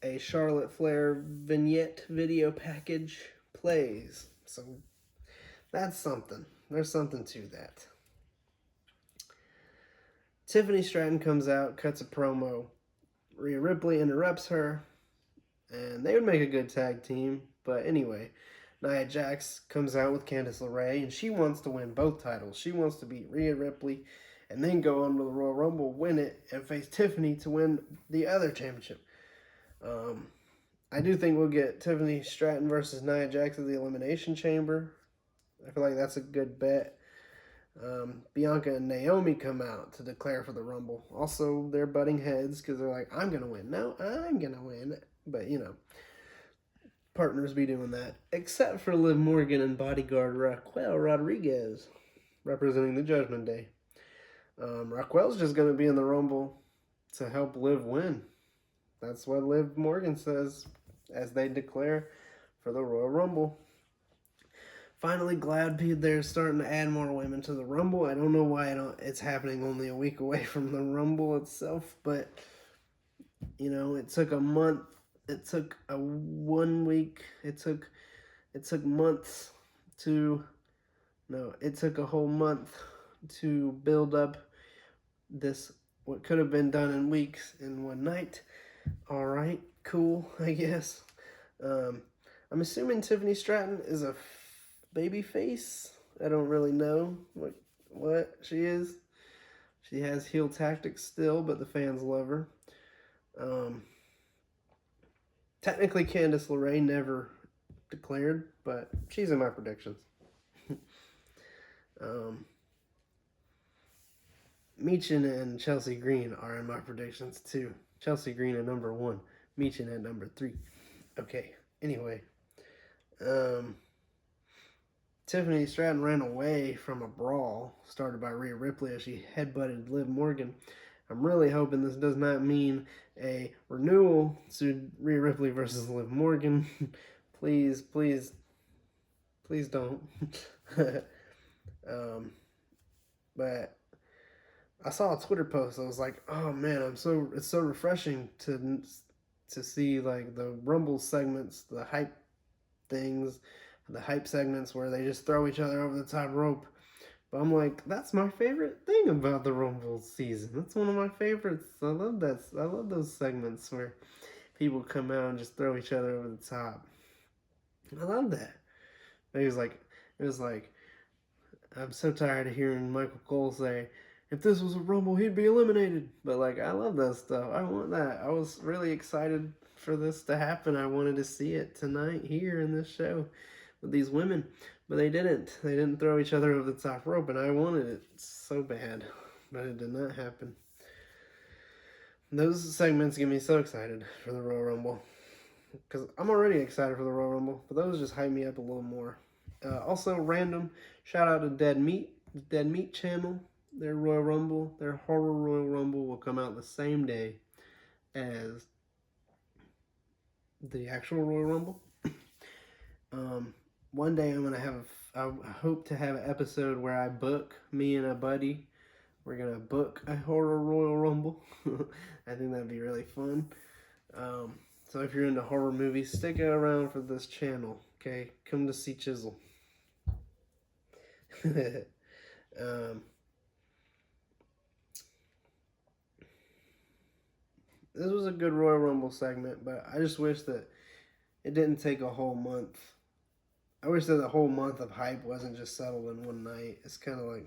a Charlotte Flair vignette video package plays. So that's something. There's something to that. Tiffany Stratton comes out, cuts a promo. Rhea Ripley interrupts her. And they would make a good tag team. But anyway, Nia Jax comes out with Candice LeRae, and she wants to win both titles. She wants to beat Rhea Ripley and then go on to the Royal Rumble, win it, and face Tiffany to win the other championship. I do think we'll get Tiffany Stratton versus Nia Jax at the Elimination Chamber. I feel like that's a good bet. Bianca and Naomi come out to declare for the Rumble. Also, they're butting heads because they're like, I'm going to win. No, I'm going to win. But, partners be doing that. Except for Liv Morgan and bodyguard Raquel Rodriguez representing the Judgment Day. Raquel's just going to be in the Rumble to help Liv win. That's what Liv Morgan says as they declare for the Royal Rumble. Finally, glad they're starting to add more women to the Rumble. I don't know why it's happening only a week away from the Rumble itself, but, it took a month. It took a 1 week. It took months to... No, it took a whole month to build up this, what could have been done in weeks in one night. All right, cool, I guess. I'm assuming Tiffany Stratton is a baby face. I don't really know what she is. She has heel tactics still, but the fans love her. Technically, Candice LeRae never declared, but she's in my predictions. Meechin and Chelsea Green are in my predictions too. Chelsea Green at number 1, Meechin at number 3. Okay, anyway. Tiffany Stratton ran away from a brawl started by Rhea Ripley as she headbutted Liv Morgan. I'm really hoping this does not mean a renewal to Rhea Ripley versus Liv Morgan. Please Please don't. um, but I saw a Twitter post. I was like, "Oh man, it's so refreshing to see like the Rumble segments, the hype things, the hype segments where they just throw each other over the top rope." But I'm like, that's my favorite thing about the Rumble season. That's one of my favorites. I love that. I love those segments where people come out and just throw each other over the top. I love that. It was like, I'm so tired of hearing Michael Cole say, if this was a Rumble, he'd be eliminated. But like, I love that stuff. I want that. I was really excited for this to happen. I wanted to see it tonight here in this show with these women. But they didn't. They didn't throw each other over the top rope, and I wanted it so bad. But it did not happen. Those segments get me so excited for the Royal Rumble. Because I'm already excited for the Royal Rumble, but those just hype me up a little more. Also, random shout out to Dead Meat channel. Their Royal Rumble, their Horror Royal Rumble will come out the same day as the actual Royal Rumble. One day I hope to have an episode where I book me and a buddy. We're gonna book a Horror Royal Rumble. I think that'd be really fun. So if you're into horror movies, stick around for this channel, okay? Come to C-Chizzle. This was a good Royal Rumble segment, but I just wish that it didn't take a whole month. I wish that the whole month of hype wasn't just settled in one night. It's kind of like,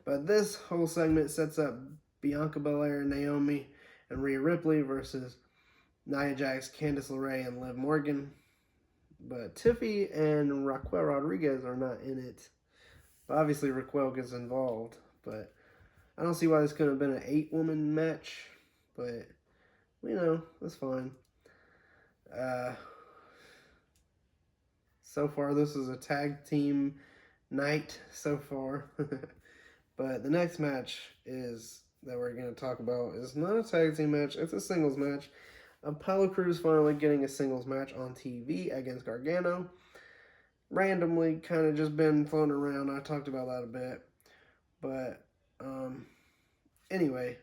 but this whole segment sets up Bianca Belair, Naomi, and Rhea Ripley versus Nia Jax, Candice LeRae, and Liv Morgan. But Tiffy and Raquel Rodriguez are not in it. But obviously Raquel gets involved. But I don't see why this could have been an 8-woman match. But, that's fine. So far, this is a tag team night so far. But the next match that we're going to talk about is not a tag team match. It's a singles match. Apollo Crews finally getting a singles match on TV against Gargano. Randomly kind of just been floating around. I talked about that a bit. But anyway,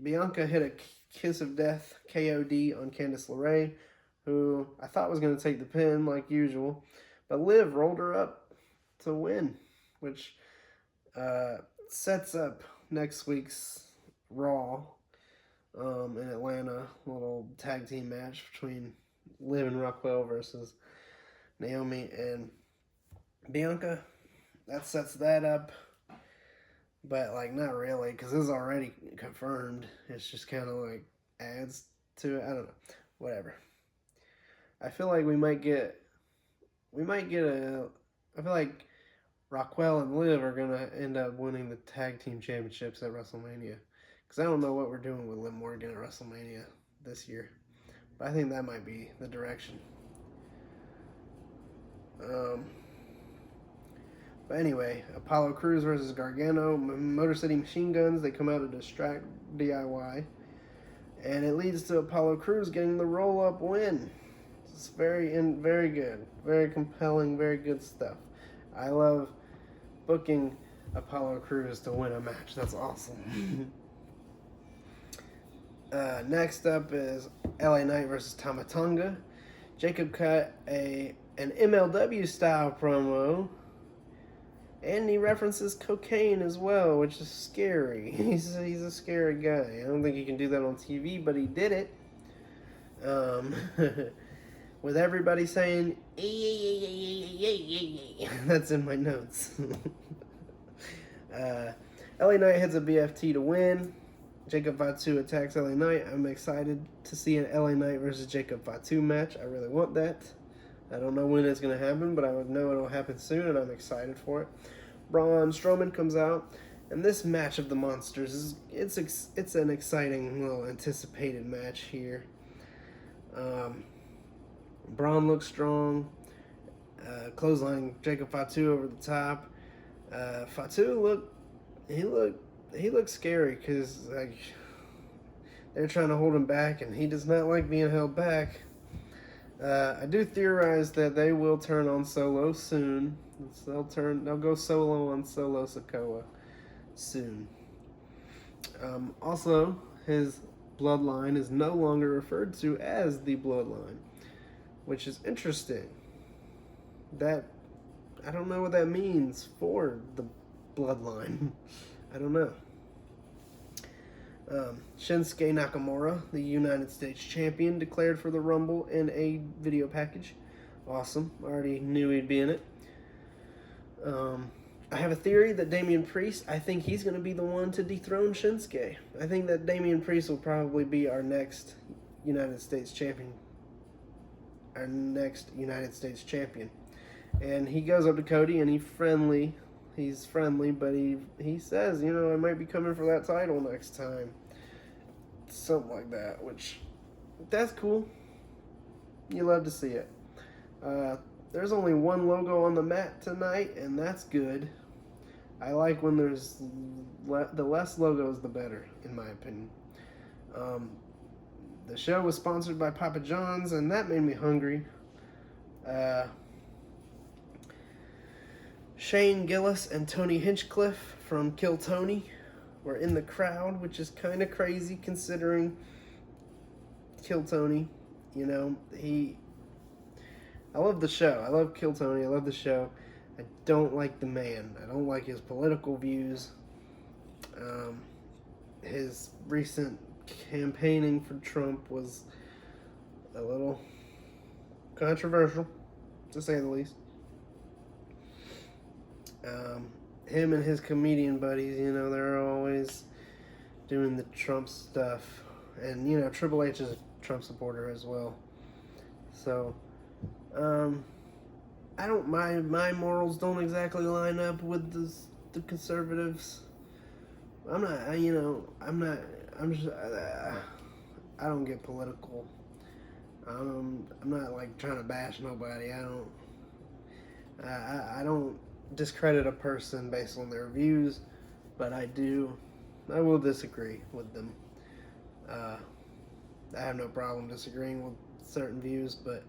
Bianca hit a kiss of death KOD on Candice LeRae, who I thought was going to take the pin like usual. But Liv rolled her up to win, which sets up next week's Raw in Atlanta, little tag team match between Liv and Raquel versus Naomi and Bianca. That sets that up, but like not really, because this is already confirmed. It's just kind of like adds to it. I don't know, whatever. I feel like I feel like Raquel and Liv are gonna end up winning the tag team championships at WrestleMania. Because I don't know what we're doing with Liv Morgan at WrestleMania this year. But I think that might be the direction. But anyway, Apollo Crews versus Gargano. Motor City Machine Guns. They come out to distract DIY. And it leads to Apollo Crews getting the roll-up win. It's very good. Very compelling, very good stuff. I love booking Apollo Crews to win a match. That's awesome. Next up is LA Knight versus Tama Tonga. Jacob cut an MLW style promo, and he references cocaine as well, which is scary. He's a scary guy. I don't think he can do that on TV, but he did it. With everybody saying, that's in my notes. LA Knight hits a BFT to win. Jacob Fatu attacks LA Knight. I'm excited to see an LA Knight versus Jacob Fatu match. I really want that. I don't know when it's going to happen, but I would know it'll happen soon, and I'm excited for it. Braun Strowman comes out, and this match of the monsters it's an exciting little anticipated match here. Braun looks strong. Clothesline Jacob Fatu over the top. Fatu he looks scary because like they're trying to hold him back, and he does not like being held back. I do theorize that they will turn on Solo soon. They'll go solo on Solo Sikoa soon. Also, his bloodline is no longer referred to as the bloodline, which is interesting. That I don't know what that means for the bloodline. I don't know. Shinsuke Nakamura, the United States champion, declared for the Rumble in a video package. Awesome. Already knew he'd be in it. I have a theory that Damian Priest, I think he's going to be the one to dethrone Shinsuke. I think that Damian Priest will probably be our next United States champion. Our next United States champion. And he goes up to Cody and he's friendly, but he says, I might be coming for that title next time. Something like that, which, that's cool. You love to see it. There's only one logo on the mat tonight, and that's good. I like when there's the less logos, the better, in my opinion. The show was sponsored by Papa John's, and that made me hungry. Shane Gillis and Tony Hinchcliffe from Kill Tony were in the crowd, which is kind of crazy considering Kill Tony. I love the show. I love Kill Tony. I love the show. I don't like the man. I don't like his political views. His recent campaigning for Trump was a little controversial, to say the least. Him and his comedian buddies, they're always doing the Trump stuff. And, Triple H is a Trump supporter as well. So, my morals don't exactly line up with the conservatives. I don't get political. I'm not like trying to bash nobody. I don't discredit a person based on their views, but I will disagree with them. I have no problem disagreeing with certain views, but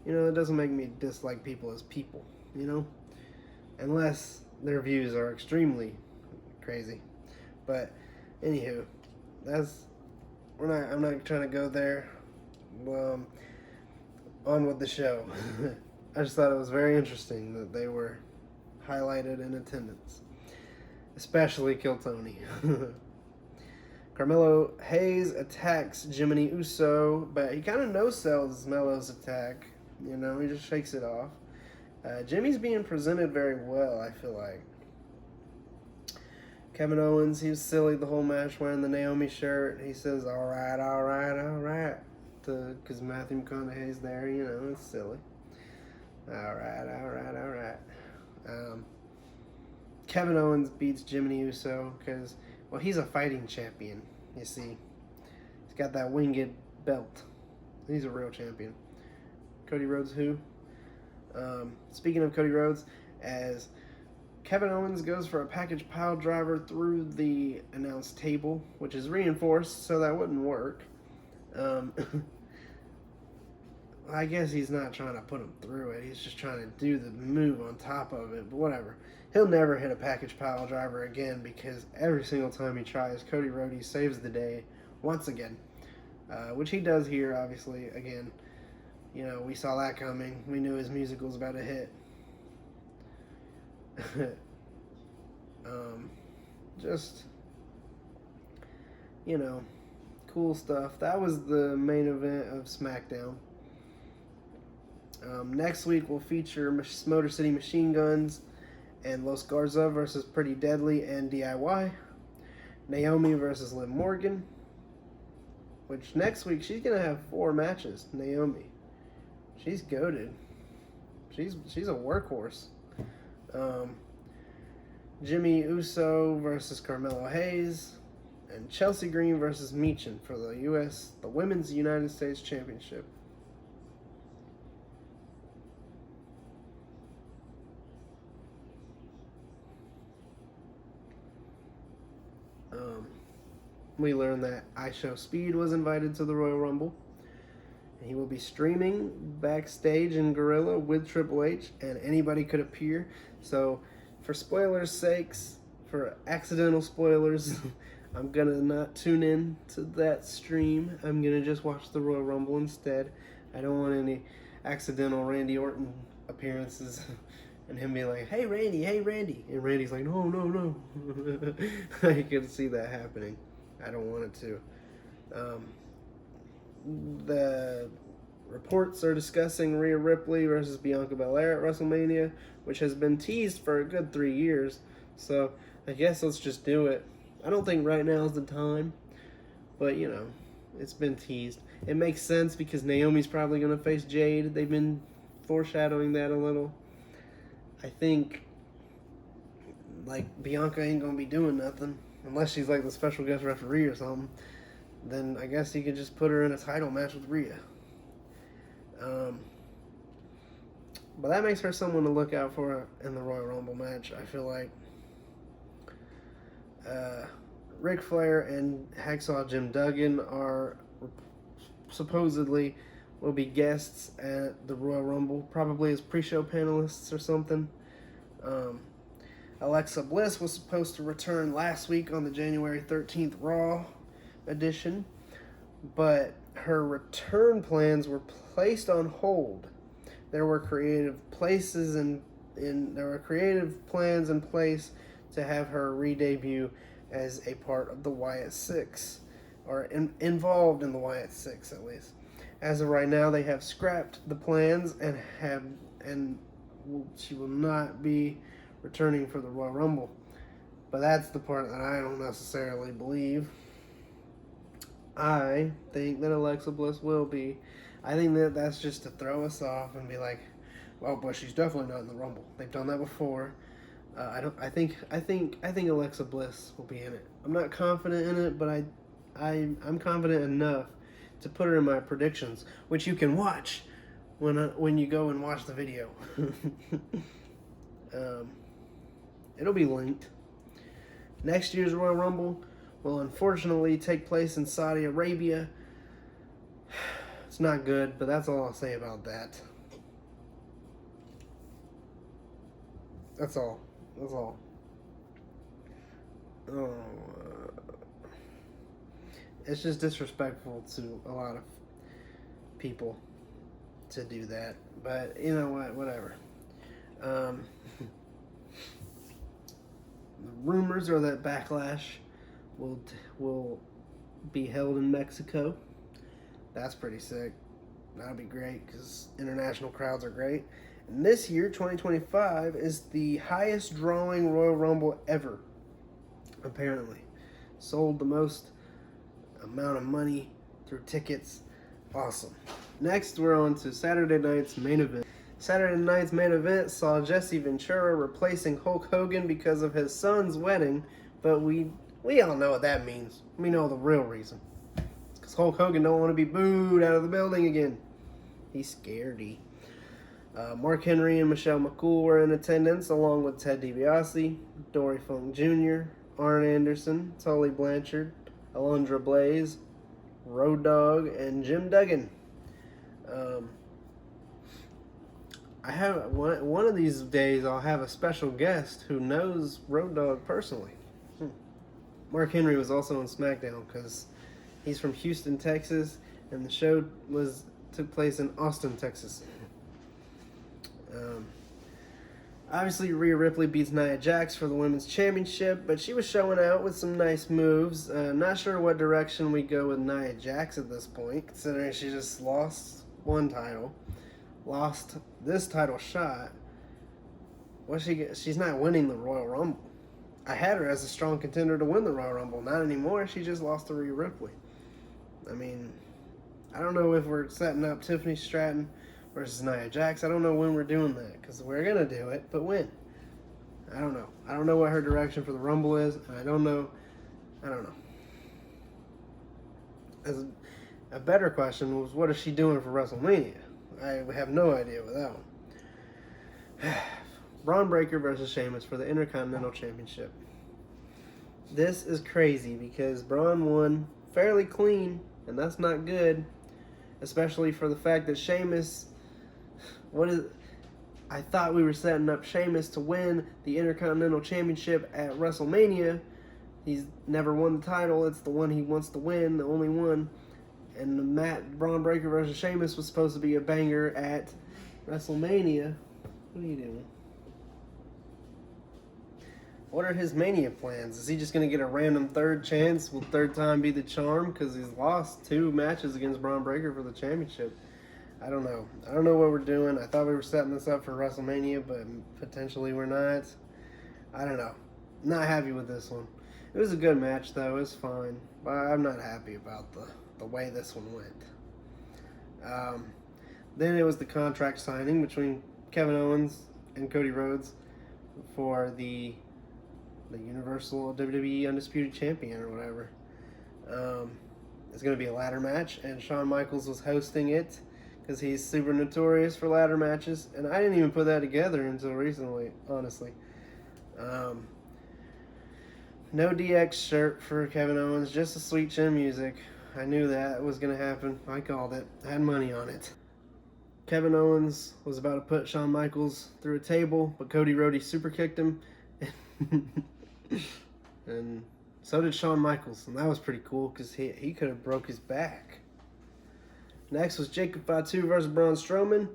it doesn't make me dislike people as people, unless their views are extremely crazy. But anywho, I'm not trying to go there. On with the show. I just thought it was very interesting that they were highlighted in attendance, especially Kill Tony. Carmelo Hayes attacks Jiminy Uso, but he kind of no-sells Melo's attack. He just shakes it off. Jimmy's being presented very well, I feel like. Kevin Owens, he was silly the whole match wearing the Naomi shirt. He says, all right, because Matthew McConaughey's there, it's silly. All right. Kevin Owens beats Jiminy Uso because, he's a fighting champion, you see. He's got that winged belt. He's a real champion. Cody Rhodes who? Speaking of Cody Rhodes, as Kevin Owens goes for a package pile driver through the announce table, which is reinforced, so that wouldn't work. I guess he's not trying to put him through it. He's just trying to do the move on top of it, but whatever. He'll never hit a package pile driver again because every single time he tries, Cody Rhodes saves the day once again, which he does here, obviously, again. We saw that coming. We knew his musical was about to hit. Just, cool stuff. That was the main event of SmackDown. Next week we'll feature Motor City Machine Guns and Los Garza versus Pretty Deadly and DIY. Naomi versus Liv Morgan. Which next week she's gonna have 4 matches. Naomi. She's goated. She's a workhorse. Jimmy Uso versus Carmelo Hayes, and Chelsea Green versus Meechin for the Women's United States Championship. We learned that I Show Speed was invited to the Royal Rumble. He will be streaming backstage in Gorilla with Triple H, and anybody could appear. So, for spoilers' sakes, for accidental spoilers, I'm gonna not tune in to that stream. I'm gonna just watch the Royal Rumble instead. I don't want any accidental Randy Orton appearances and him being like, hey Randy, and Randy's like, no. I can see that happening. I don't want it to. The reports are discussing Rhea Ripley versus Bianca Belair at WrestleMania, which has been teased for a good 3 years. So I guess let's just do it. I don't think right now is the time, but you know, it's been teased. It makes sense because Naomi's probably going to face Jade. They've been foreshadowing that a little. I think like Bianca ain't going to be doing nothing unless she's like the special guest referee or something. Then I guess you could just put her in a title match with Rhea. But that makes her someone to look out for in the Royal Rumble match. I feel like Ric Flair and Hacksaw Jim Duggan are supposedly will be guests at the Royal Rumble, probably as pre-show panelists or something. Alexa Bliss was supposed to return last week on the January 13th Raw edition, but her return plans were placed on hold. There were creative plans in place to have her re-debut as a part of the Wyatt Six, or involved in the Wyatt Six at least. As of right now, they have scrapped the plans and she will not be returning for the Royal Rumble. But that's the part that I don't necessarily believe. I think that Alexa Bliss will be. I think that that's just to throw us off and be like, well, but she's definitely not in the Rumble. They've done that before. I think Alexa Bliss will be in it. I'm not confident in it, but I'm confident enough to put her in my predictions, which you can watch when you go and watch the video. It'll be linked. Next year's Royal Rumble will unfortunately take place in Saudi Arabia. It's not good, but that's all I'll say about that. That's all. It's just disrespectful to a lot of people to do that. But you know what? Whatever. The rumors are that Backlash will be held in Mexico. That's pretty sick. That'll be great because international crowds are great. And this year, 2025, is the highest drawing Royal Rumble ever, apparently. Sold the most amount of money through tickets. Awesome. Next, we're on to Saturday night's main event. Saturday night's main event saw Jesse Ventura replacing Hulk Hogan because of his son's wedding, but we all know what that means. We know the real reason. It's because Hulk Hogan don't want to be booed out of the building again. He's scaredy. Mark Henry and Michelle McCool were in attendance, along with Ted DiBiase, Dory Funk Jr., Arn Anderson, Tully Blanchard, Alundra Blaze, Road Dogg, and Jim Duggan. I have one of these days I'll have a special guest who knows Road Dogg personally. Mark Henry was also on SmackDown because he's from Houston, Texas, and the show took place in Austin, Texas. Obviously, Rhea Ripley beats Nia Jax for the Women's Championship, but she was showing out with some nice moves. Not sure what direction we go with Nia Jax at this point, considering she just lost one title, lost this title shot. She's not winning the Royal Rumble. I had her as a strong contender to win the Royal Rumble. Not anymore. She just lost to Rhea Ripley. I mean, I don't know if we're setting up Tiffany Stratton versus Nia Jax. I don't know when we're doing that, because we're going to do it, but when? I don't know. I don't know what her direction for the Rumble is, and I don't know. As a better question was, what is she doing for WrestleMania? I have no idea with that one. Braun Breaker versus Sheamus for the Intercontinental Championship. This is crazy because Braun won fairly clean, and that's not good. especially for the fact that Sheamus, I thought we were setting up Sheamus to win the Intercontinental Championship at WrestleMania. He's never won the title. It's the one he wants to win, the only one. And the Braun Breaker versus Sheamus was supposed to be a banger at WrestleMania. What are you doing? What are his Mania plans? Is he just going to get a random third chance? Will third time be the charm? Because he's lost 2 matches against Braun Breaker for the championship. I don't know. I don't know what we're doing. I thought we were setting this up for WrestleMania, but potentially we're not. I don't know. Not happy with this one. It was a good match, though. It was fine. But I'm not happy about the way this one went. Then it was the contract signing between Kevin Owens and Cody Rhodes for the Universal WWE Undisputed Champion or whatever. It's going to be a ladder match, and Shawn Michaels was hosting it because he's super notorious for ladder matches, and I didn't even put that together until recently, honestly. No DX shirt for Kevin Owens, just the Sweet Chin music. I knew that was going to happen. I called it. I had money on it. Kevin Owens was about to put Shawn Michaels through a table, but Cody Rhodes super kicked him. And so did Shawn Michaels, and that was pretty cool because he could have broke his back. Next was Jacob Fatu versus Braun Strowman.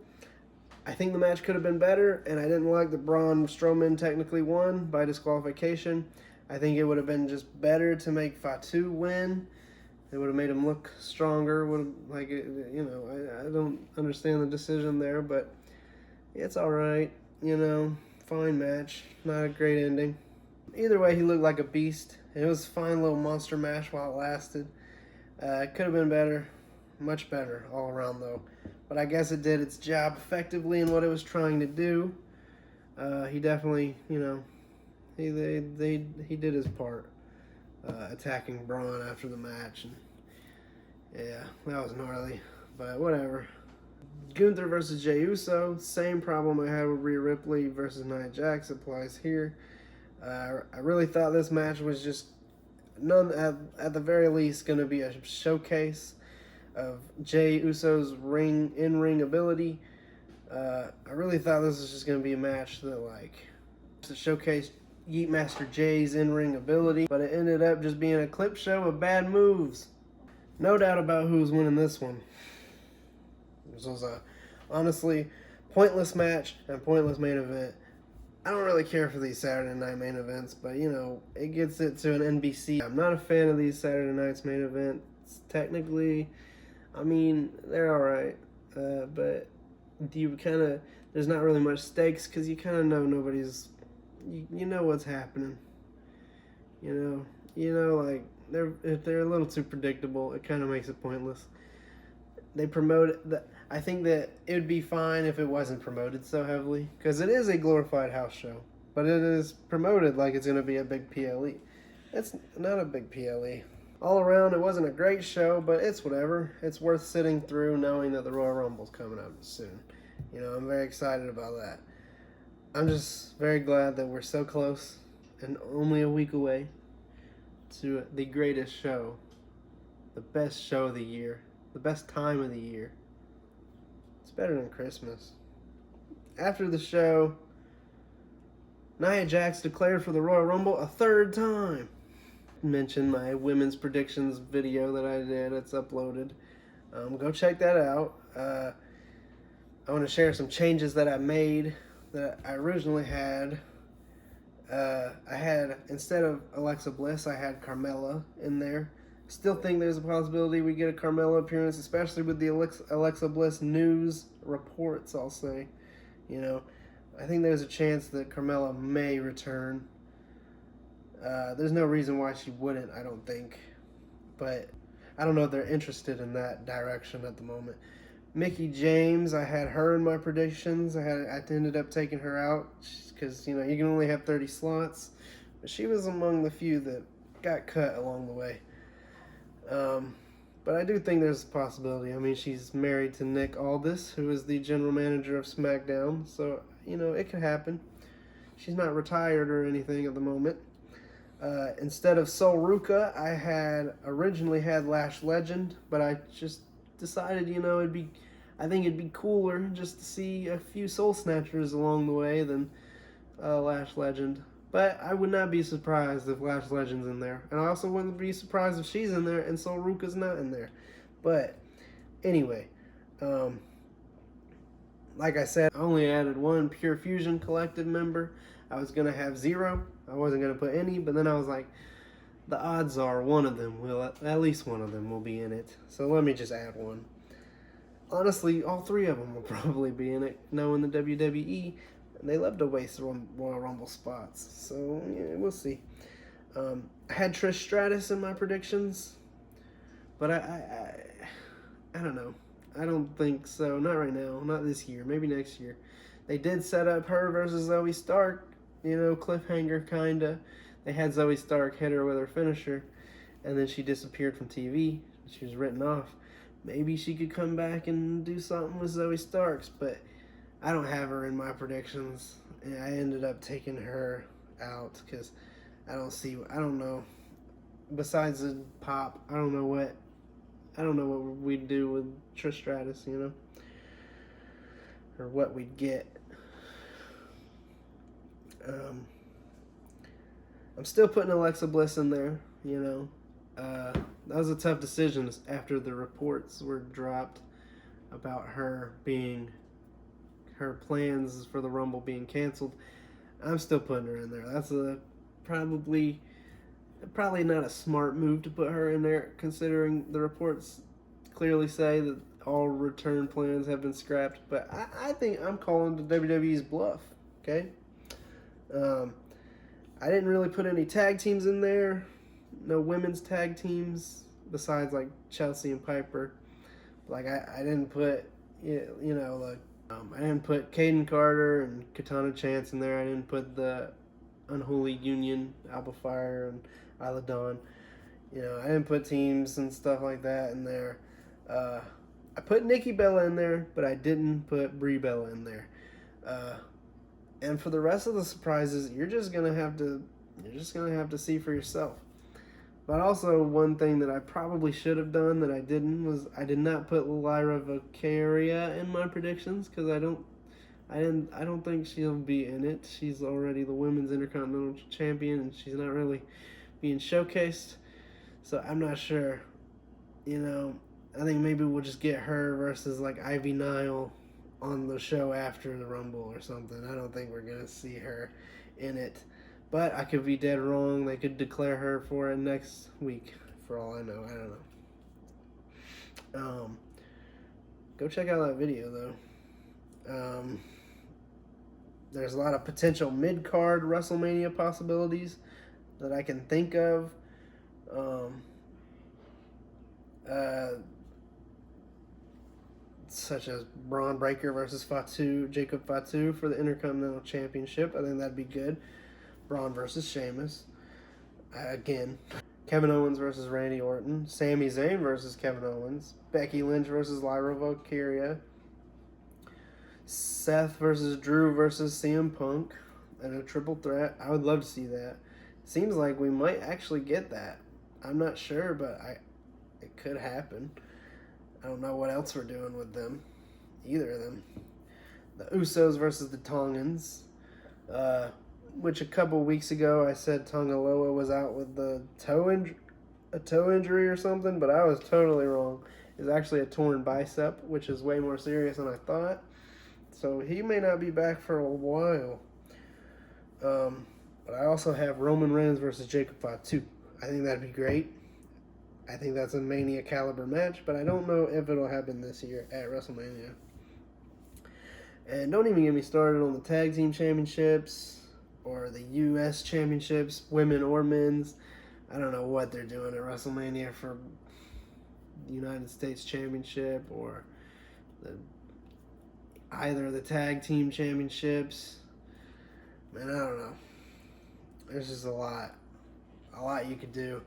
I think the match could have been better, and I didn't like that Braun Strowman technically won by disqualification. I think it would have been just better to make Fatu win. It would have made him look stronger. I don't understand the decision there, but it's all right. Fine match. Not a great ending. Either way, he looked like a beast. It was a fine little monster match while it lasted. It could have been better. Much better all around, though. But I guess it did its job effectively in what it was trying to do. He definitely, he did his part. Attacking Braun after the match. And yeah, that was gnarly. But whatever. Gunther versus Jey Uso. Same problem I had with Rhea Ripley versus Nia Jax applies here. I really thought this match was just at the very least going to be a showcase of Jey Uso's in-ring ability. I really thought this was just going to be a match to showcase Yeet Master Jay's in-ring ability, but it ended up just being a clip show of bad moves. No doubt about who's winning this one. This was a honestly pointless match and pointless main event. I don't really care for these Saturday night main events, but it gets it to an NBC. I'm not a fan of these Saturday nights main events. Technically, they're alright, but there's not really much stakes because you kind of know nobody's, you know what's happening. If they're a little too predictable, it kind of makes it pointless. They promote it. I think that it would be fine if it wasn't promoted so heavily, because it is a glorified house show, but it is promoted like it's going to be a big PLE. It's not a big PLE. All around, it wasn't a great show, but it's whatever. It's worth sitting through knowing that the Royal Rumble's coming up soon. I'm very excited about that. I'm just very glad that we're so close and only a week away to the greatest show, the best show of the year, the best time of the year. It's better than Christmas. After the show, Nia Jax declared for the Royal Rumble a third time. Mention my women's predictions video that I did. It's uploaded. Go check that out. I want to share some changes that I made that I originally had. I had, instead of Alexa Bliss, I had Carmella in there. Still think there's a possibility we get a Carmella appearance, especially with the Alexa Bliss news reports, I'll say. I think there's a chance that Carmella may return. There's no reason why she wouldn't, I don't think. But I don't know if they're interested in that direction at the moment. Mickie James, I had her in my predictions. I ended up taking her out because, you can only have 30 slots. But she was among the few that got cut along the way. But I do think there's a possibility. She's married to Nick Aldis, who is the general manager of SmackDown. So, it could happen. She's not retired or anything at the moment. Instead of Sol Ruka, I had originally had Lash Legend, but I just decided, I think it'd be cooler just to see a few Soul Snatchers along the way than Lash Legend. But I would not be surprised if Lash Legend's in there. And I also wouldn't be surprised if she's in there and Sol Ruka's not in there. But anyway, like I said, I only added one Pure Fusion Collective member. I was going to have 0. I wasn't going to put any, but then I was like, the odds are one of them will, at least one of them will be in it. So let me just add one. Honestly, all 3 of them will probably be in it, knowing the WWE. They love to waste Royal Rumble spots. So, yeah, we'll see. I had Trish Stratus in my predictions, but I don't know. I don't think so. Not right now. Not this year. Maybe next year. They did set up her versus Zoe Stark. Cliffhanger kinda. They had Zoe Stark hit her with her finisher, and then she disappeared from TV. She was written off. Maybe she could come back and do something with Zoe Starks, but I don't have her in my predictions. And I ended up taking her out because I don't know. Besides the pop, I don't know what we'd do with Trish Stratus, or what we'd get. I'm still putting Alexa Bliss in there, That was a tough decision after the reports were dropped about her plans for the Rumble being canceled. I'm still putting her in there. That's probably not a smart move to put her in there, considering the reports clearly say that all return plans have been scrapped. But I think I'm calling the WWE's bluff, okay? I didn't really put any tag teams in there. No women's tag teams besides like Chelsea and Piper. Like I didn't put I didn't put Caden Carter and Katana Chance in there. I didn't put the Unholy Union, Alba Fire and Isla Dawn. I didn't put teams and stuff like that in there. I put Nikki Bella in there, but I didn't put Brie Bella in there. And for the rest of the surprises, you're just gonna have to see for yourself. But also, one thing that I probably should have done that I didn't was I did not put Lyra Valkyria in my predictions because I don't think she'll be in it. She's already the Women's Intercontinental Champion and she's not really being showcased. So I'm not sure. I think maybe we'll just get her versus like Ivy Nile on the show after the Rumble or something. I don't think we're gonna see her in it. But I could be dead wrong. They could declare her for it next week, for all I know. I don't know. Go check out that video, though. There's a lot of potential mid-card WrestleMania possibilities that I can think of. Such as Braun Breaker versus Jacob Fatu for the Intercontinental Championship. I think that'd be good. Braun versus Sheamus. Again. Kevin Owens versus Randy Orton. Sami Zayn versus Kevin Owens. Becky Lynch versus Lyra Valkyria. Seth versus Drew versus CM Punk. And a triple threat. I would love to see that. Seems like we might actually get that. I'm not sure, but it could happen. I don't know what else we're doing with them. Either of them. The Usos versus the Tongans. Which a couple weeks ago I said Tongaloa was out with a toe injury or something, but I was totally wrong. It's actually a torn bicep, which is way more serious than I thought. So he may not be back for a while. But I also have Roman Reigns versus Jacob Fatu. I think that'd be great. I think that's a Mania caliber match, but I don't know if it'll happen this year at WrestleMania. And don't even get me started on the Tag Team Championships or the U.S. Championships, women or men's. I don't know what they're doing at WrestleMania for the United States Championship or either the Tag Team Championships. Man, I don't know. There's just a lot you could do.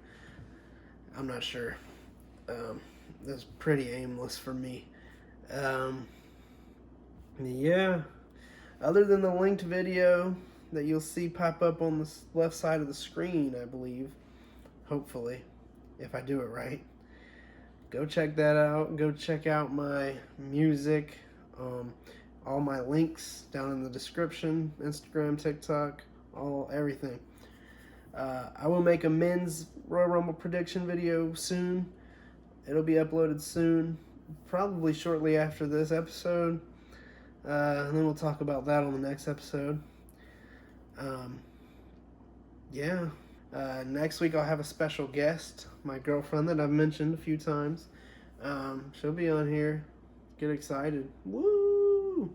I'm not sure. That's pretty aimless for me. Yeah. Other than the linked video that you'll see pop up on the left side of the screen, I believe. Hopefully. If I do it right. Go check that out. Go check out my music. All my links down in the description. Instagram, TikTok, everything. I will make a men's Royal Rumble prediction video soon. It'll be uploaded soon, probably shortly after this episode. And then we'll talk about that on the next episode. Yeah. Next week I'll have a special guest, my girlfriend that I've mentioned a few times. She'll be on here. Get excited. Woo!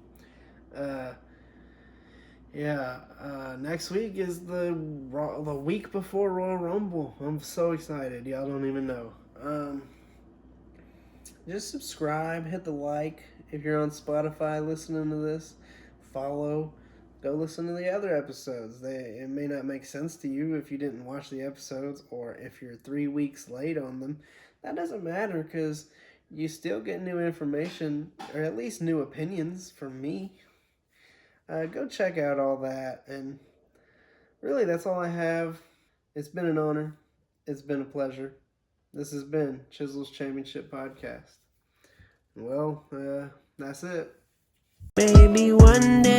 Next week is the week before Royal Rumble. I'm so excited. Y'all don't even know. Just subscribe, hit the like. If you're on Spotify listening to this, follow. Go listen to the other episodes. It may not make sense to you if you didn't watch the episodes, or if you're 3 weeks late on them. That doesn't matter, because you still get new information, or at least new opinions from me. Go check out all that, and really that's all I have. It's been an honor. It's been a pleasure. This has been Chizzle's Championship Podcast. Well, that's it. Baby, one day